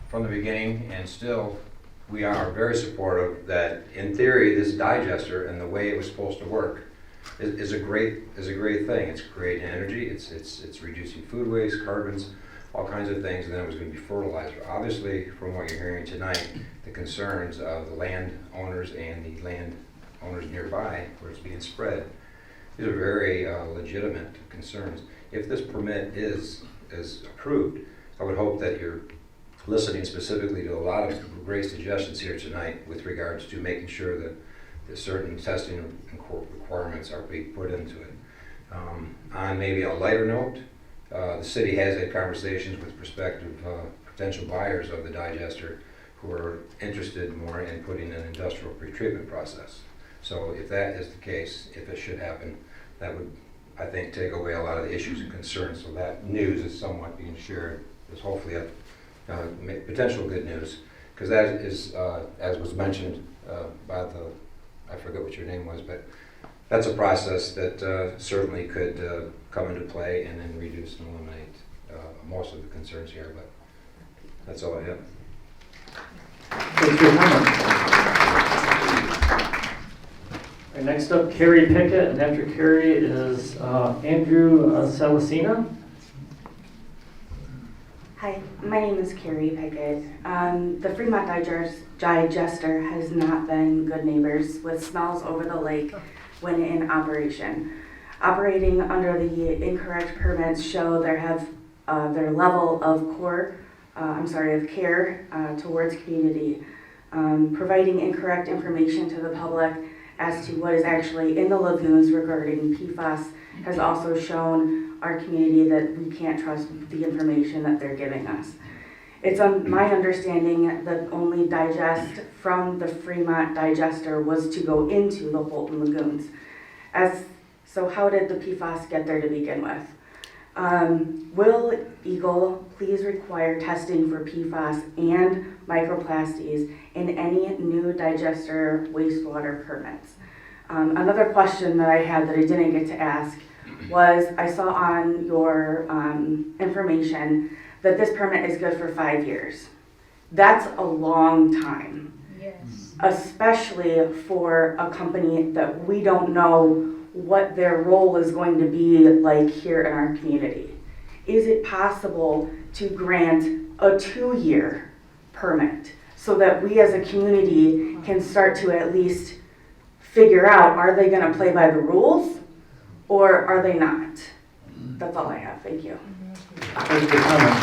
From the beginning, and still, we are very supportive that, in theory, this digester and the way it was supposed to work is a great thing. It's creating energy. It's reducing food waste, carbons, all kinds of things, and then it was going to be fertilizer. Obviously, from what you're hearing tonight, the concerns of the landowners and the landowners nearby, where it's being spread, these are very legitimate concerns. If this permit is approved, I would hope that you're listening specifically to a lot of great suggestions here tonight with regards to making sure that certain testing requirements are being put into it. On maybe a lighter note, the city has had conversations with prospective potential buyers of the digester who are interested more in putting an industrial pretreatment process. So if that is the case, if it should happen, that would, I think, take away a lot of the issues and concerns. So that news is somewhat being shared. There's hopefully a potential good news, because that is, as was mentioned by I forget what your name was, but that's a process that certainly could come into play and then reduce and eliminate most of the concerns here, but that's all I have. Thanks for your comment. All right, next up, Carrie Pickett, and after Carrie is Andrew Salasina. Hi, my name is Carrie Pickett. The Fremont digester has not been good neighbors with smells over the lake when in operation. Operating under the incorrect permits show their level of care towards community. Providing incorrect information to the public as to what is actually in the lagoons regarding PFAS has also shown our community that we can't trust the information that they're giving us. It's my understanding that only digest from the Fremont digester was to go into the Holton lagoons. So how did the PFAS get there to begin with? Will Eagle please require testing for PFAS and microplastics in any new digester wastewater permits? Another question that I had that I didn't get to ask was, I saw on your information that this permit is good for 5 years. That's a long time. Yes. Especially for a company that we don't know what their role is going to be like here in our community. Is it possible to grant a 2-year permit so that we as a community can start to at least figure out, are they going to play by the rules or are they not? That's all I have. Thank you. Thanks for your comment.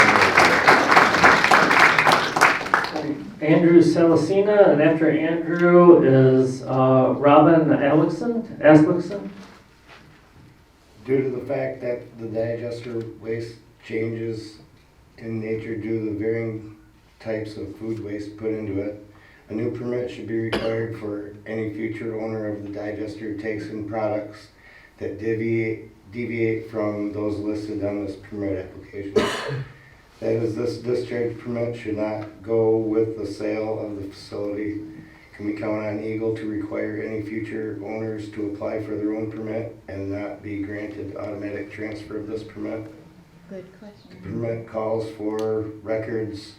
Andrew Salasina, and after Andrew is Robin Aslickson. Due to the fact that the digester waste changes in nature due to the varying types of food waste put into it, a new permit should be required for any future owner of the digester who takes in products that deviate from those listed on this permit application. That is, this discharge permit should not go with the sale of the facility. Can we count on Eagle to require any future owners to apply for their own permit and not be granted automatic transfer of this permit? Good question. The permit calls for records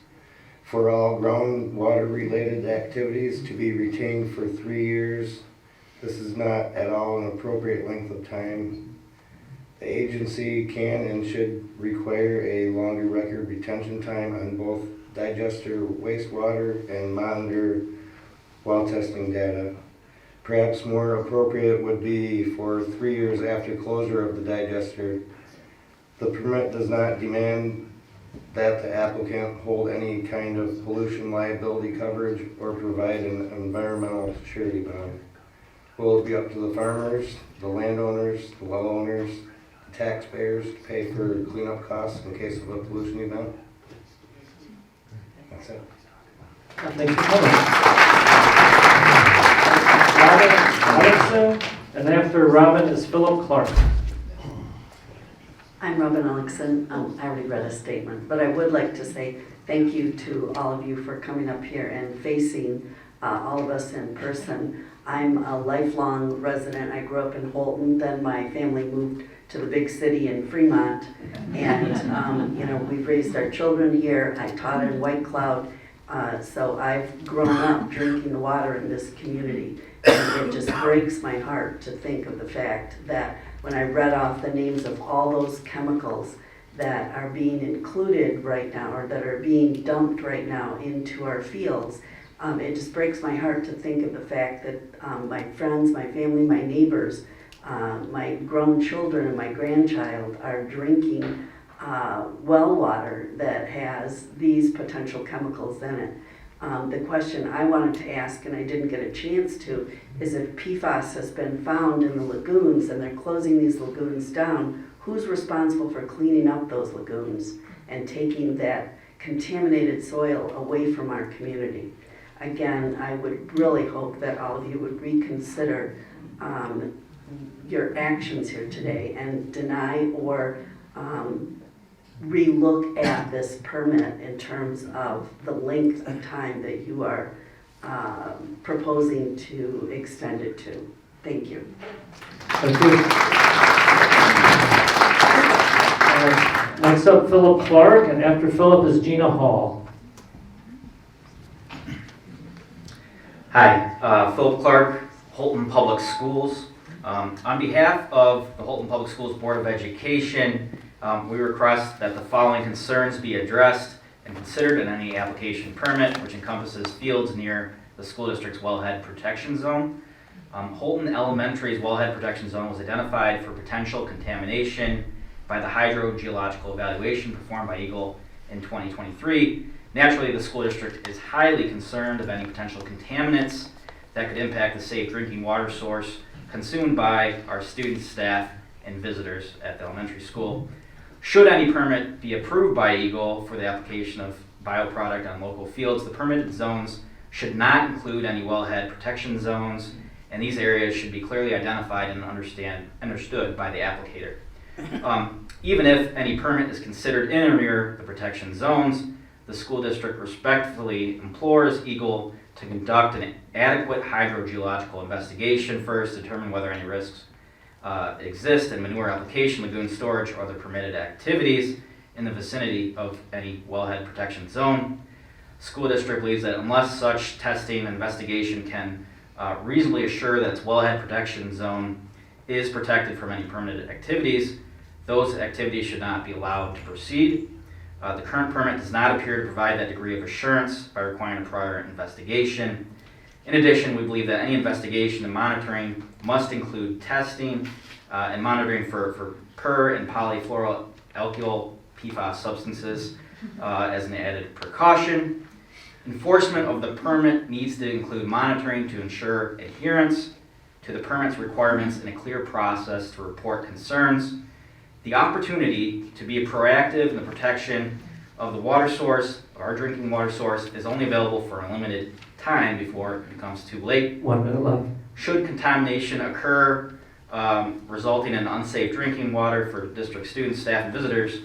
for all groundwater related activities to be retained for 3 years. This is not at all an appropriate length of time. The agency can and should require a longer record retention time on both digester wastewater and monitor well testing data. Perhaps more appropriate would be for 3 years after closure of the digester. The permit does not demand that the applicant hold any kind of pollution liability coverage or provide an environmental surety bond. Will it be up to the farmers, the landowners, the well owners, the taxpayers to pay for cleanup costs in case of a pollution event? That's it. Thanks for coming. Robin Aleckson, and after Robin is Philip Clark. I'm Robin Aleckson. I already read a statement, but I would like to say thank you to all of you for coming up here and facing all of us in person. I'm a lifelong resident. I grew up in Holton, then my family moved to the big city in Fremont, and we've raised our children here. I taught in White Cloud, so I've grown up drinking the water in this community, and it just breaks my heart to think of the fact that when I read off the names of all those chemicals that are being included right now or that are being dumped right now into our fields, it just breaks my heart to think of the fact that my friends, my family, my neighbors, my grown children and my grandchild are drinking well water that has these potential chemicals in it. The question I wanted to ask, and I didn't get a chance to, is if PFAS has been found in the lagoons and they're closing these lagoons down, who's responsible for cleaning up those lagoons and taking that contaminated soil away from our community? Again, I would really hope that all of you would reconsider your actions here today and deny or relook at this permit in terms of the length of time that you are proposing to extend it to. Thank you. Thank you. Next up, Philip Clark, and after Philip is Gina Hall. Hi, Philip Clark, Holton Public Schools. On behalf of the Holton Public Schools Board of Education, we request that the following concerns be addressed and considered in any application permit which encompasses fields near the school district's wellhead protection zone. Holton Elementary's wellhead protection zone was identified for potential contamination by the hydrogeological evaluation performed by Eagle in 2023. Naturally, the school district is highly concerned of any potential contaminants that could impact the safe drinking water source consumed by our students, staff, and visitors at the elementary school. Should any permit be approved by Eagle for the application of bioproduct on local fields, the permitted zones should not include any wellhead protection zones, and these areas should be clearly identified and understood by the applicator. Even if any permit is considered in or near the protection zones, the school district respectfully implores Eagle to conduct an adequate hydrogeological investigation first, determine whether any risks exist in manure application, lagoon storage, or other permitted activities in the vicinity of any wellhead protection zone. School district believes that unless such testing and investigation can reasonably assure that its wellhead protection zone is protected from any permitted activities, those activities should not be allowed to proceed. The current permit does not appear to provide that degree of assurance by requiring a prior investigation. In addition, we believe that any investigation and monitoring must include testing and monitoring for per and polyfluoroalkyl PFAS substances as an added precaution. Enforcement of the permit needs to include monitoring to ensure adherence to the permit's requirements and a clear process to report concerns. The opportunity to be proactive in the protection of the water source, our drinking water source, is only available for a limited time before it becomes too late. 1 minute left. Should contamination occur, resulting in unsafe drinking water for district students, staff, and visitors,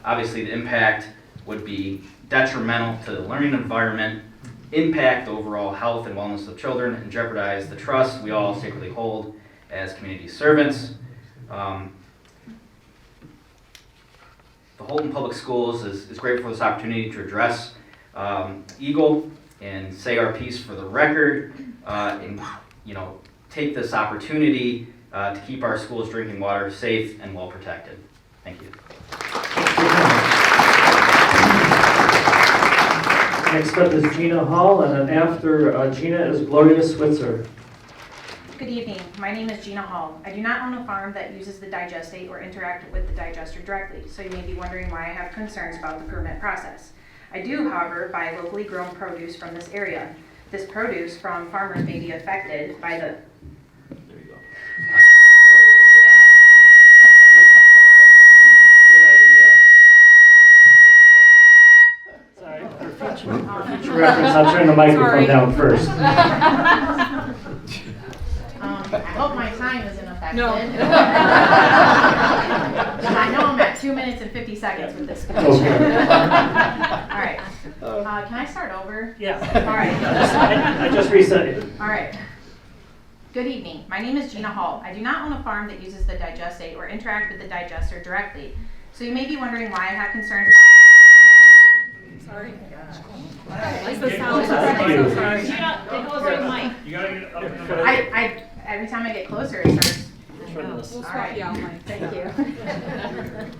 obviously the impact would be detrimental to the learning environment, impact the overall health and wellness of children, and jeopardize the trust we all sacredly hold as community servants. The Holton Public Schools is grateful for this opportunity to address Eagle and say our piece for the record, and take this opportunity to keep our schools' drinking water safe and well protected. Thank you. Next up is Gina Hall, and then after Gina is Gloria Switzer. Good evening. My name is Gina Hall. I do not own a farm that uses the digestate or interact with the digester directly, so you may be wondering why I have concerns about the permit process. I do, however, buy locally grown produce from this area. This produce from farmers may be affected by the... There you go. Sorry, for future reference, I'll turn the microphone down first. I hope my time isn't affected. No. I know I'm at 2 minutes and 50 seconds with this speech. Okay. All right. Can I start over? Yeah. All right. I just reset it. All right. Good evening. My name is Gina Hall. I do not own a farm that uses the digestate or interact with the digester directly. So you may be wondering why I have concerns about the... Sorry. Thank you. Gina, it goes right mic. You gotta get up. Every time I get closer, it starts. We'll swap you out, Mike. Thank you.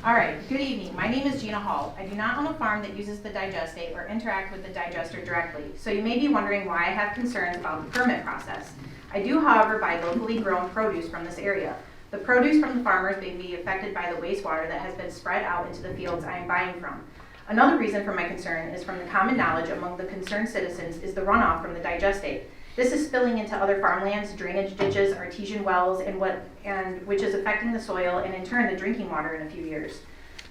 All right, good evening. My name is Gina Hall. I do not own a farm that uses the digestate or interact with the digester directly. So you may be wondering why I have concerns about the permit process. I do, however, buy locally grown produce from this area. The produce from the farmers may be affected by the wastewater that has been spread out into the fields I am buying from. Another reason for my concern is from the common knowledge among the concerned citizens is the runoff from the digestate. This is spilling into other farmlands, drainage ditches, artesian wells, and which is affecting the soil and in turn the drinking water in a few years.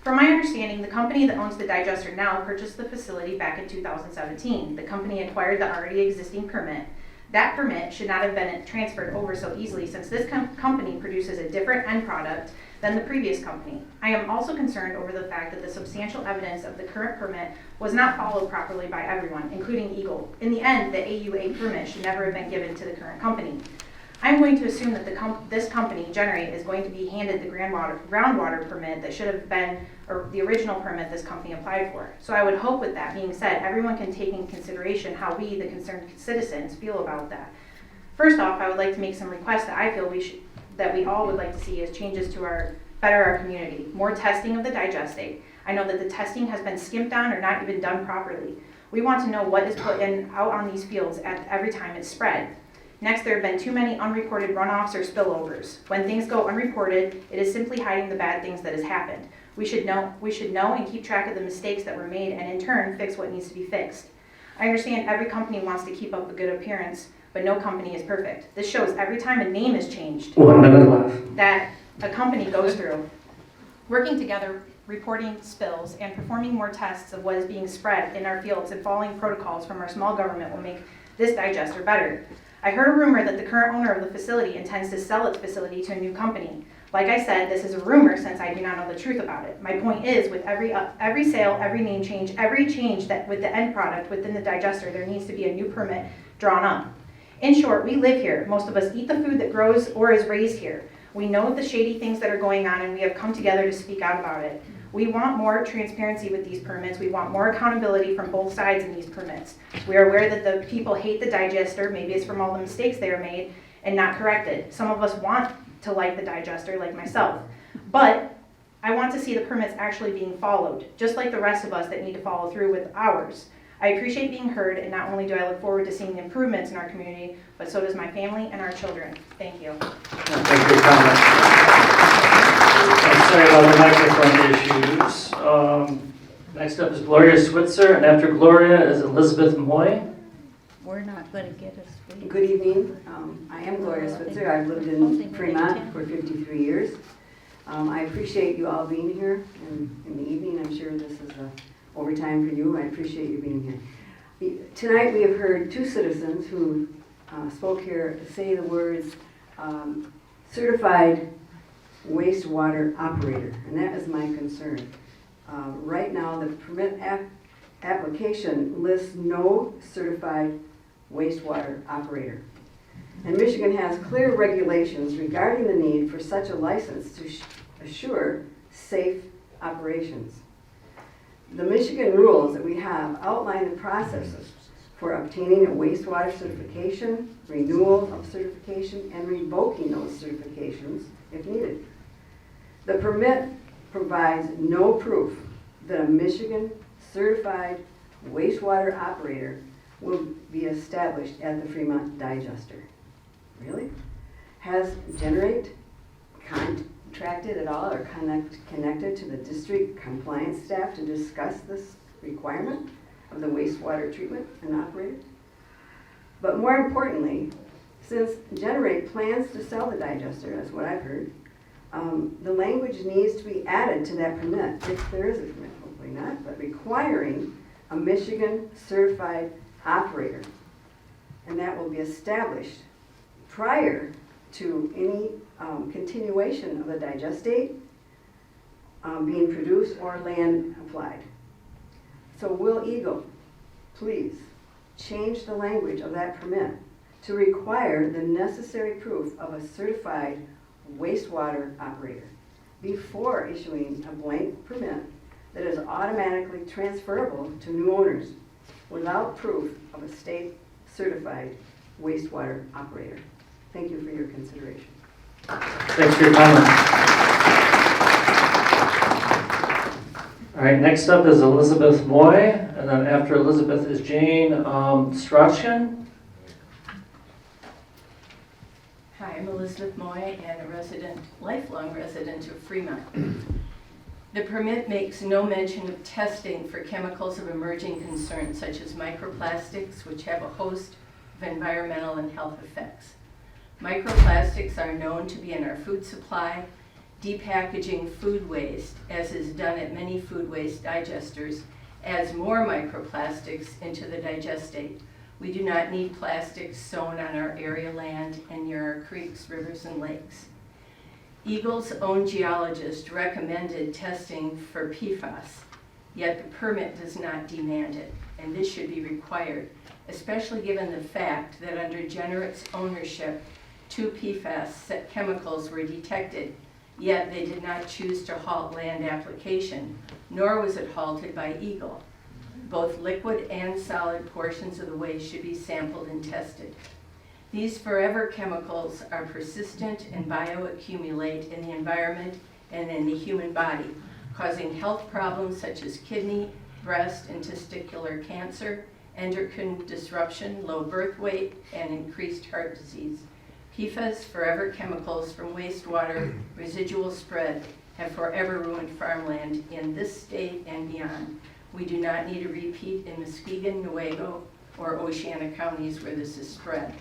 From my understanding, the company that owns the digester now purchased the facility back in 2017. The company acquired the already existing permit. That permit should not have been transferred over so easily since this company produces a different end product than the previous company. I am also concerned over the fact that the substantial evidence of the current permit was not followed properly by everyone, including Eagle. In the end, the AUA permit should never have been given to the current company. I'm going to assume that this company, Generate, is going to be handed the groundwater permit that should have been, or the original permit this company applied for. So I would hope, with that being said, everyone can take in consideration how we, the concerned citizens, feel about that. First off, I would like to make some requests that I feel that we all would like to see as changes to better our community. More testing of the digestate. I know that the testing has been skimped on or not even done properly. We want to know what is put out on these fields every time it's spread. Next, there have been too many unreported runoffs or spillovers. When things go unreported, it is simply hiding the bad things that has happened. We should know and keep track of the mistakes that were made and in turn fix what needs to be fixed. I understand every company wants to keep up a good appearance, but no company is perfect. This shows every time a name is changed 1 minute left. that a company goes through. Working together, reporting spills, and performing more tests of what is being spread in our fields and following protocols from our small government will make this digester better. I heard a rumor that the current owner of the facility intends to sell its facility to a new company. Like I said, this is a rumor since I do not know the truth about it. My point is, with every sale, every name change, every change that with the end product within the digester, there needs to be a new permit drawn up. In short, we live here. Most of us eat the food that grows or is raised here. We know the shady things that are going on and we have come together to speak out about it. We want more transparency with these permits. We want more accountability from both sides in these permits. We are aware that the people hate the digester. Maybe it's from all the mistakes they are made and not corrected. Some of us want to like the digester, like myself. But I want to see the permits actually being followed, just like the rest of us that need to follow through with ours. I appreciate being heard, and not only do I look forward to seeing the improvements in our community, but so does my family and our children. Thank you. Thank you for your comment. I'm sorry about the microphone issues. Next up is Gloria Switzer, and after Gloria is Elizabeth Moy. We're not going to get us. Good evening. I am Gloria Switzer. I've lived in Fremont for 53 years. I appreciate you all being here in the evening. I'm sure this is overtime for you. I appreciate you being here. Tonight we have heard two citizens who spoke here say the words certified wastewater operator, and that is my concern. Right now, the permit application lists no certified wastewater operator. And Michigan has clear regulations regarding the need for such a license to assure safe operations. The Michigan rules that we have outline the processes for obtaining a wastewater certification, renewal of certification, and revoking those certifications if needed. The permit provides no proof that a Michigan certified wastewater operator will be established at the Fremont Digester. Really? Has Generate contracted at all or connected to the district compliance staff to discuss this requirement of the wastewater treatment and operator? But more importantly, since Generate plans to sell the digester, that's what I've heard, the language needs to be added to that permit, if there is a permit, hopefully not, but requiring a Michigan certified operator. And that will be established prior to any continuation of the digestate being produced or land applied. So will Eagle please change the language of that permit to require the necessary proof of a certified wastewater operator before issuing a blank permit that is automatically transferable to new owners without proof of a state certified wastewater operator. Thank you for your consideration. Thanks for your comment. All right, next up is Elizabeth Moy, and then after Elizabeth is Jane Strachan. Hi, I'm Elizabeth Moy and a lifelong resident of Fremont. The permit makes no mention of testing for chemicals of emerging concern, such as microplastics, which have a host of environmental and health effects. Microplastics are known to be in our food supply, depackaging food waste, as is done at many food waste digesters, adds more microplastics into the digestate. We do not need plastics sown on our area land and near our creeks, rivers, and lakes. Eagle's own geologist recommended testing for PFAS, yet the permit does not demand it, and this should be required, especially given the fact that under Generate's ownership, 2 PFAS chemicals were detected, yet they did not choose to halt land application, nor was it halted by Eagle. Both liquid and solid portions of the waste should be sampled and tested. These forever chemicals are persistent and bioaccumulate in the environment and in the human body, causing health problems such as kidney, breast, and testicular cancer, endocrine disruption, low birth weight, and increased heart disease. PFAS, forever chemicals from wastewater residual spread, have forever ruined farmland in this state and beyond. We do not need a repeat in Muskegon, Newaygo, or Oceana counties where this is spread.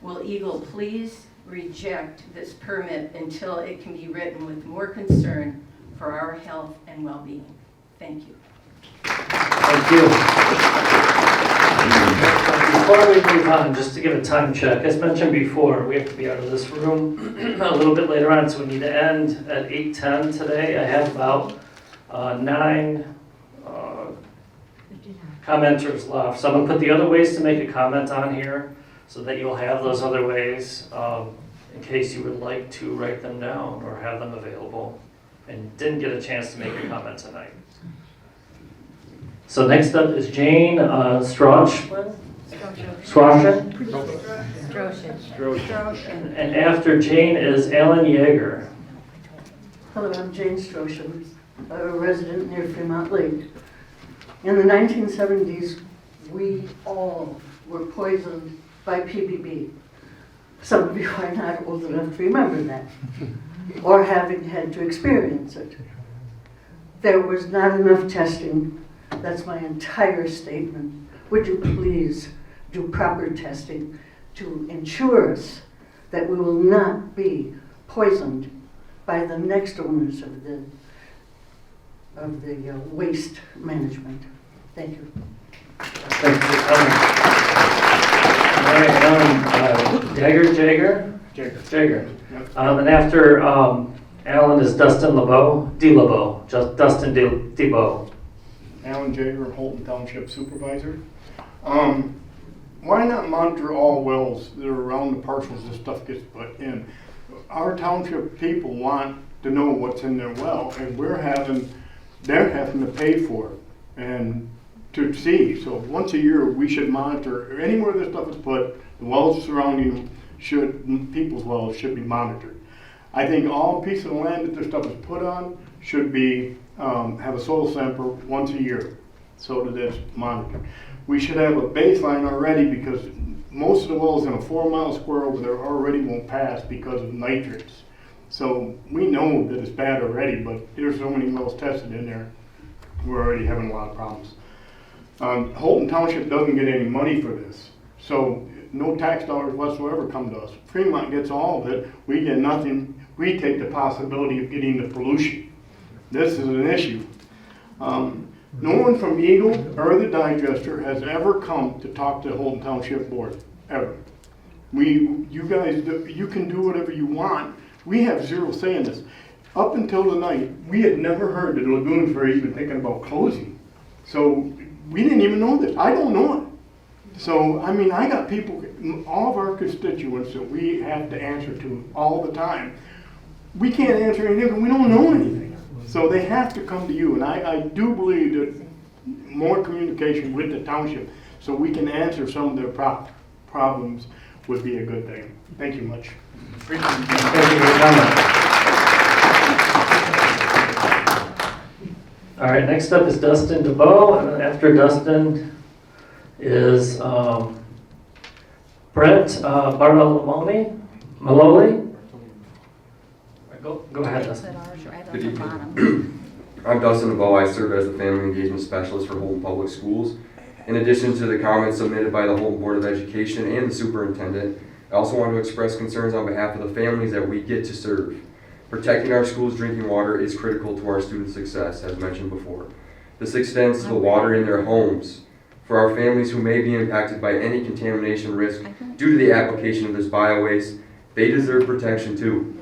Will Eagle please reject this permit until it can be written with more concern for our health and well-being? Thank you. Thank you. Before we move on, just to give a time check, as mentioned before, we have to be out of this room a little bit later on, so we need to end at 8:10 today. I have about 9 commenters left. So I'm going to put the other ways to make a comment on here so that you'll have those other ways in case you would like to write them down or have them available and didn't get a chance to make a comment tonight. So next up is Jane Strachan. And after Jane is Alan Yeager. Hello, I'm Jane Strachan, a resident near Fremont Lake. In the 1970s, we all were poisoned by PBB. Some of you are not old enough to remember that, or having had to experience it. There was not enough testing. That's my entire statement. Would you please do proper testing to ensure us that we will not be poisoned by the next owners of the waste management. Thank you. Thank you for coming. All right, Alan Jager. And after Alan is Dustin DeLebeau. Dustin DeBow. Alan Jager, Holton Township Supervisor. Why not monitor all wells that are around the parcels this stuff gets put in? Our township people want to know what's in their well, and they're having to pay for it and to see. So once a year, we should monitor anywhere this stuff is put. The wells surrounding them people's wells should be monitored. I think all pieces of land that this stuff is put on should be have a soil sample once a year, so that it's monitored. We should have a baseline already, because most of the wells in a 4-mile square over there already won't pass because of nitrates. So we know that it's bad already, but there's so many wells tested in there, we're already having a lot of problems. Holton Township doesn't get any money for this, so no tax dollars whatsoever come to us. Fremont gets all of it, we get nothing. We take the possibility of getting the pollution. This is an issue. No one from Eagle or the Digester has ever come to talk to the Holton Township Board, ever. You guys, you can do whatever you want. We have zero say in this. Up until tonight, we had never heard that the lagoons were even thinking about closing. So we didn't even know this. I don't know it. So, I mean, I got people, all of our constituents that we have to answer to all the time. We can't answer anything because we don't know anything. So they have to come to you, and I do believe that more communication with the township so we can answer some of their problems would be a good thing. Thank you much. Thank you for your comment. All right, next up is Dustin DeBow, and then after Dustin is Brent Maloli. Go ahead, Dustin. Good evening. I'm Dustin DeBow. I serve as the Family Engagement Specialist for Holton Public Schools. In addition to the comments submitted by the Holton Board of Education and the Superintendent, I also want to express concerns on behalf of the families that we get to serve. Protecting our schools' drinking water is critical to our students' success, as mentioned before. This extends to the water in their homes. For our families who may be impacted by any contamination risk due to the application of this biowaste, they deserve protection too.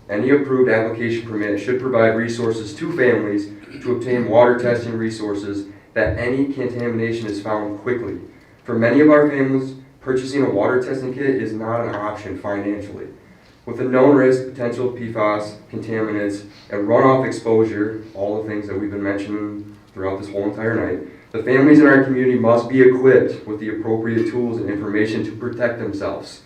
Any approved application permit should provide resources to families to obtain water testing resources that any contamination is found quickly. For many of our families, purchasing a water testing kit is not an option financially. With the known risk, potential PFAS, contaminants, and runoff exposure, all the things that we've been mentioning throughout this whole entire night, the families in our community must be equipped with the appropriate tools and information to protect themselves.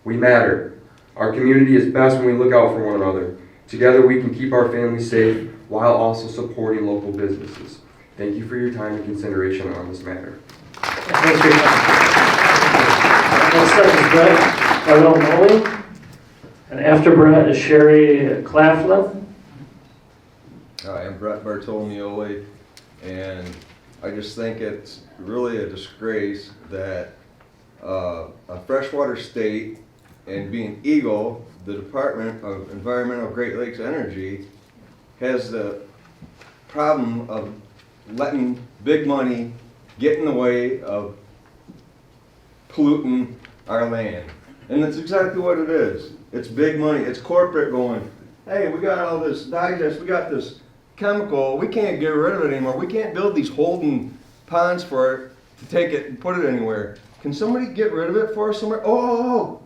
We matter. Our community is best when we look out for one another. Together we can keep our families safe while also supporting local businesses. Thank you for your time and consideration on this matter. Thanks for your time. Next up is Brett Bartolomoli, and after Brett is Sherry Claflin. Hi, I'm Brett Bartolomoli, and I just think it's really a disgrace that a freshwater state, and being Eagle, the Department of Environmental Great Lakes Energy, has the problem of letting big money get in the way of polluting our land. And that's exactly what it is. It's big money. It's corporate going, hey, we got all this digest, we got this chemical, we can't get rid of it anymore. We can't build these holding ponds for it to take it and put it anywhere. Can somebody get rid of it for us somewhere? Oh,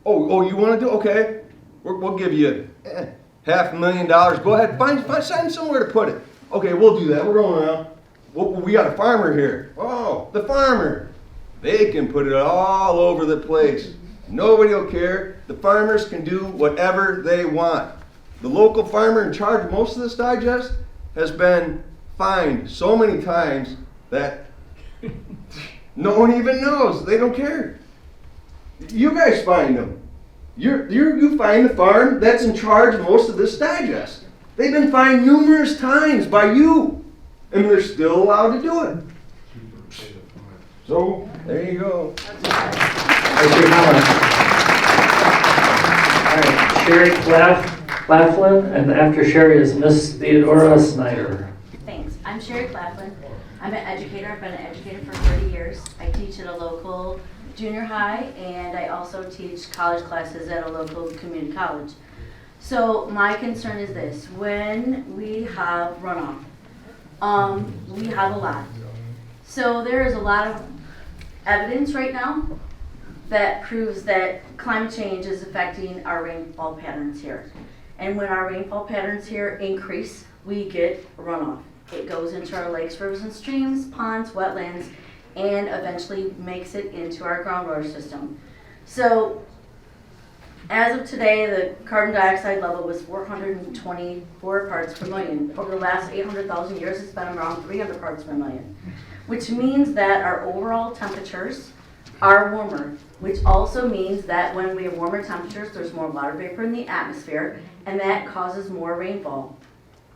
you want to do? Okay, we'll give you $500,000. Go ahead, find somewhere to put it. Okay, we'll do that. We're going around. We got a farmer here. Oh, the farmer. They can put it all over the place. Nobody will care. The farmers can do whatever they want. The local farmer in charge of most of this digest has been fined so many times that no one even knows. They don't care. You guys find them. You find the farm that's in charge of most of this digest. They've been fined numerous times by you, and they're still allowed to do it. So, there you go. Thanks for your comment. All right, Sherry Claflin, and after Sherry is Miss Theodora Snyder. Thanks. I'm Sherry Claflin. I'm an educator. I've been an educator for 30 years. I teach at a local junior high, and I also teach college classes at a local community college. So my concern is this, when we have runoff, we have a lot. So there is a lot of evidence right now that proves that climate change is affecting our rainfall patterns here. And when our rainfall patterns here increase, we get runoff. It goes into our lakes, rivers and streams, ponds, wetlands, and eventually makes it into our groundwater system. So as of today, the carbon dioxide level was 424 parts per million. Over the last 800,000 years, it's been around 300 parts per million, which means that our overall temperatures are warmer, which also means that when we have warmer temperatures, there's more water vapor in the atmosphere, and that causes more rainfall.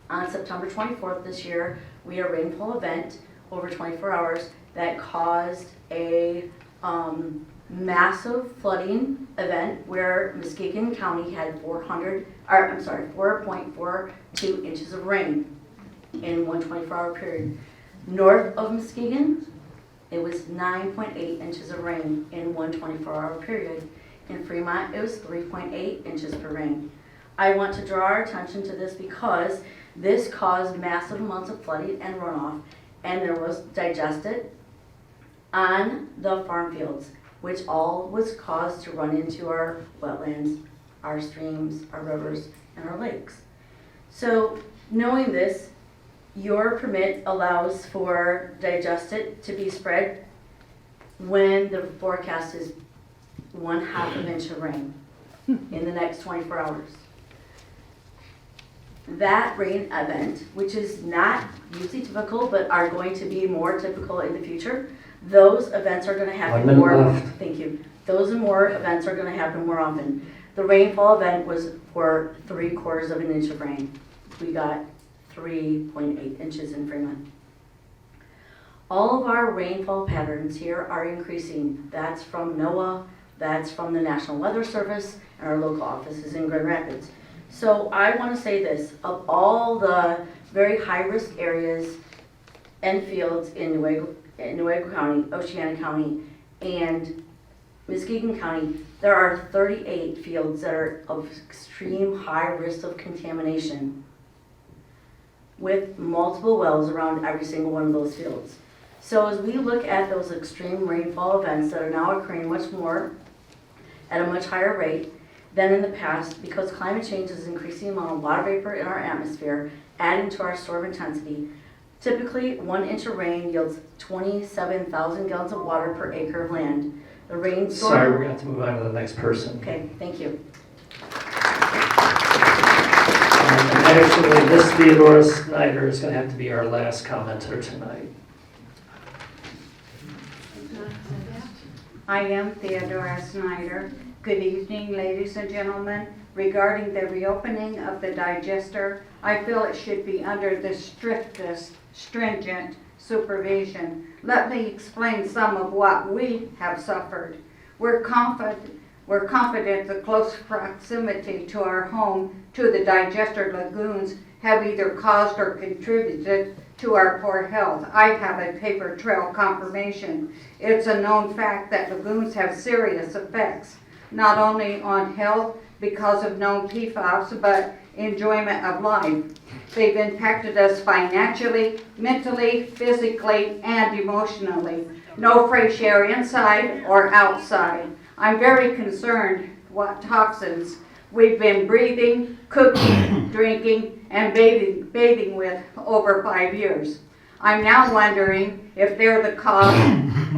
On September 24th this year, we had a rainfall event over 24 hours that caused a massive flooding event where Muskegon County had 4.42 inches of rain in one 24-hour period. North of Muskegon, it was 9.8 inches of rain in one 24-hour period. In Fremont, it was 3.8 inches per rain. I want to draw our attention to this because this caused massive amounts of flooding and runoff, and there was digested on the farm fields, which all was caused to run into our wetlands, our streams, our rivers, and our lakes. So knowing this, your permit allows for digested to be spread when the forecast is 1/2 inch of rain in the next 24 hours. That rain event, which is not usually typical, but are going to be more typical in the future, those events are going to happen more. Thank you. Those and more events are going to happen more often. The rainfall event was for 3/4 of an inch of rain. We got 3.8 inches in Fremont. All of our rainfall patterns here are increasing. That's from NOAA, that's from the National Weather Service, and our local offices in Grand Rapids. So I want to say this, of all the very high-risk areas and fields in Newaygo County, Oceana County, and Muskegon County, there are 38 fields that are of extreme high risk of contamination, with multiple wells around every single one of those fields. So as we look at those extreme rainfall events that are now occurring much more at a much higher rate than in the past, because climate change is increasing the amount of water vapor in our atmosphere, adding to our storm intensity. Typically, 1 inch of rain yields 27,000 gallons of water per acre of land. The rainstorm... Sorry, we're going to have to move on to the next person. Okay, thank you. Actually, Ms. Theodora Snyder is going to have to be our last commenter tonight. I am Theodora Snyder. Good evening, ladies and gentlemen. Regarding the reopening of the digester, I feel it should be under the strictest, stringent supervision. Let me explain some of what we have suffered. We're confident the close proximity to our home to the digester lagoons have either caused or contributed to our poor health. I have a paper trail confirmation. It's a known fact that lagoons have serious effects, not only on health because of known PFAS, but enjoyment of life. They've impacted us financially, mentally, physically, and emotionally. No fresh air inside or outside. I'm very concerned what toxins we've been breathing, cooking, drinking, and bathing with over 5 years. I'm now wondering if they're the cause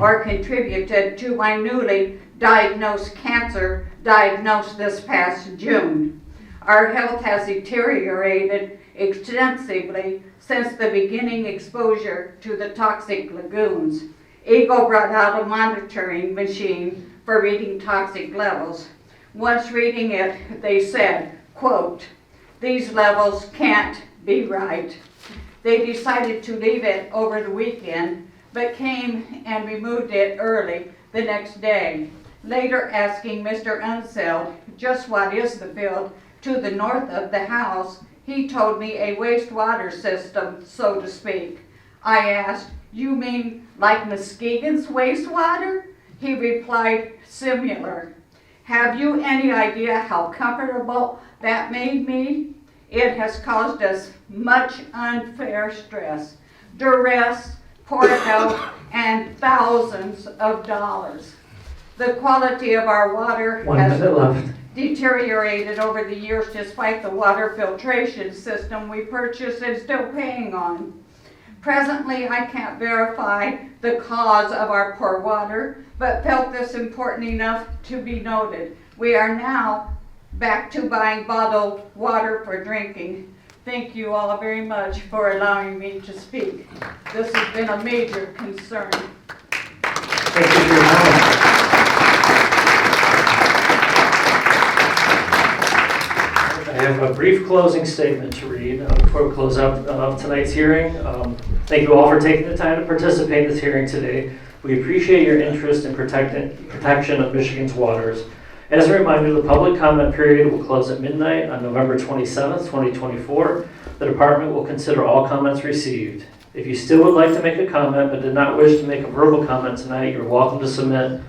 or contributed to my newly diagnosed cancer diagnosed this past June. Our health has deteriorated extensively since the beginning exposure to the toxic lagoons. EGLE brought out a monitoring machine for reading toxic levels. Once reading it, they said, quote, "These levels can't be right." They decided to leave it over the weekend, but came and removed it early the next day. Later asking Mr. Unseld just what is the field to the north of the house, he told me a wastewater system, so to speak. I asked, "You mean like Muskegon's wastewater?" He replied, "Similar." Have you any idea how comfortable that made me? It has caused us much unfair stress, duress, poor health, and thousands of dollars. The quality of our water has deteriorated over the years despite the water filtration system we purchased and still paying on. Presently, I can't verify the cause of our poor water, but felt this important enough to be noted. We are now back to buying bottled water for drinking. Thank you all very much for allowing me to speak. This has been a major concern. Thank you for your comment. I have a brief closing statement to read before we close out tonight's hearing. Thank you all for taking the time to participate in this hearing today. We appreciate your interest in protection of Michigan's waters. As a reminder, the public comment period will close at midnight on November 27th, 2024. The department will consider all comments received. If you still would like to make a comment but did not wish to make a verbal comment tonight, you're welcome to submit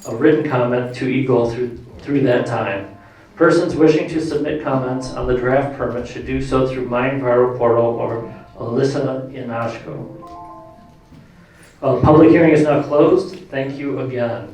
a written comment to Eagle through that time. Persons wishing to submit comments on the draft permit should do so through My Enviro portal or Alyssa Inashko. Public hearing is now closed. Thank you again.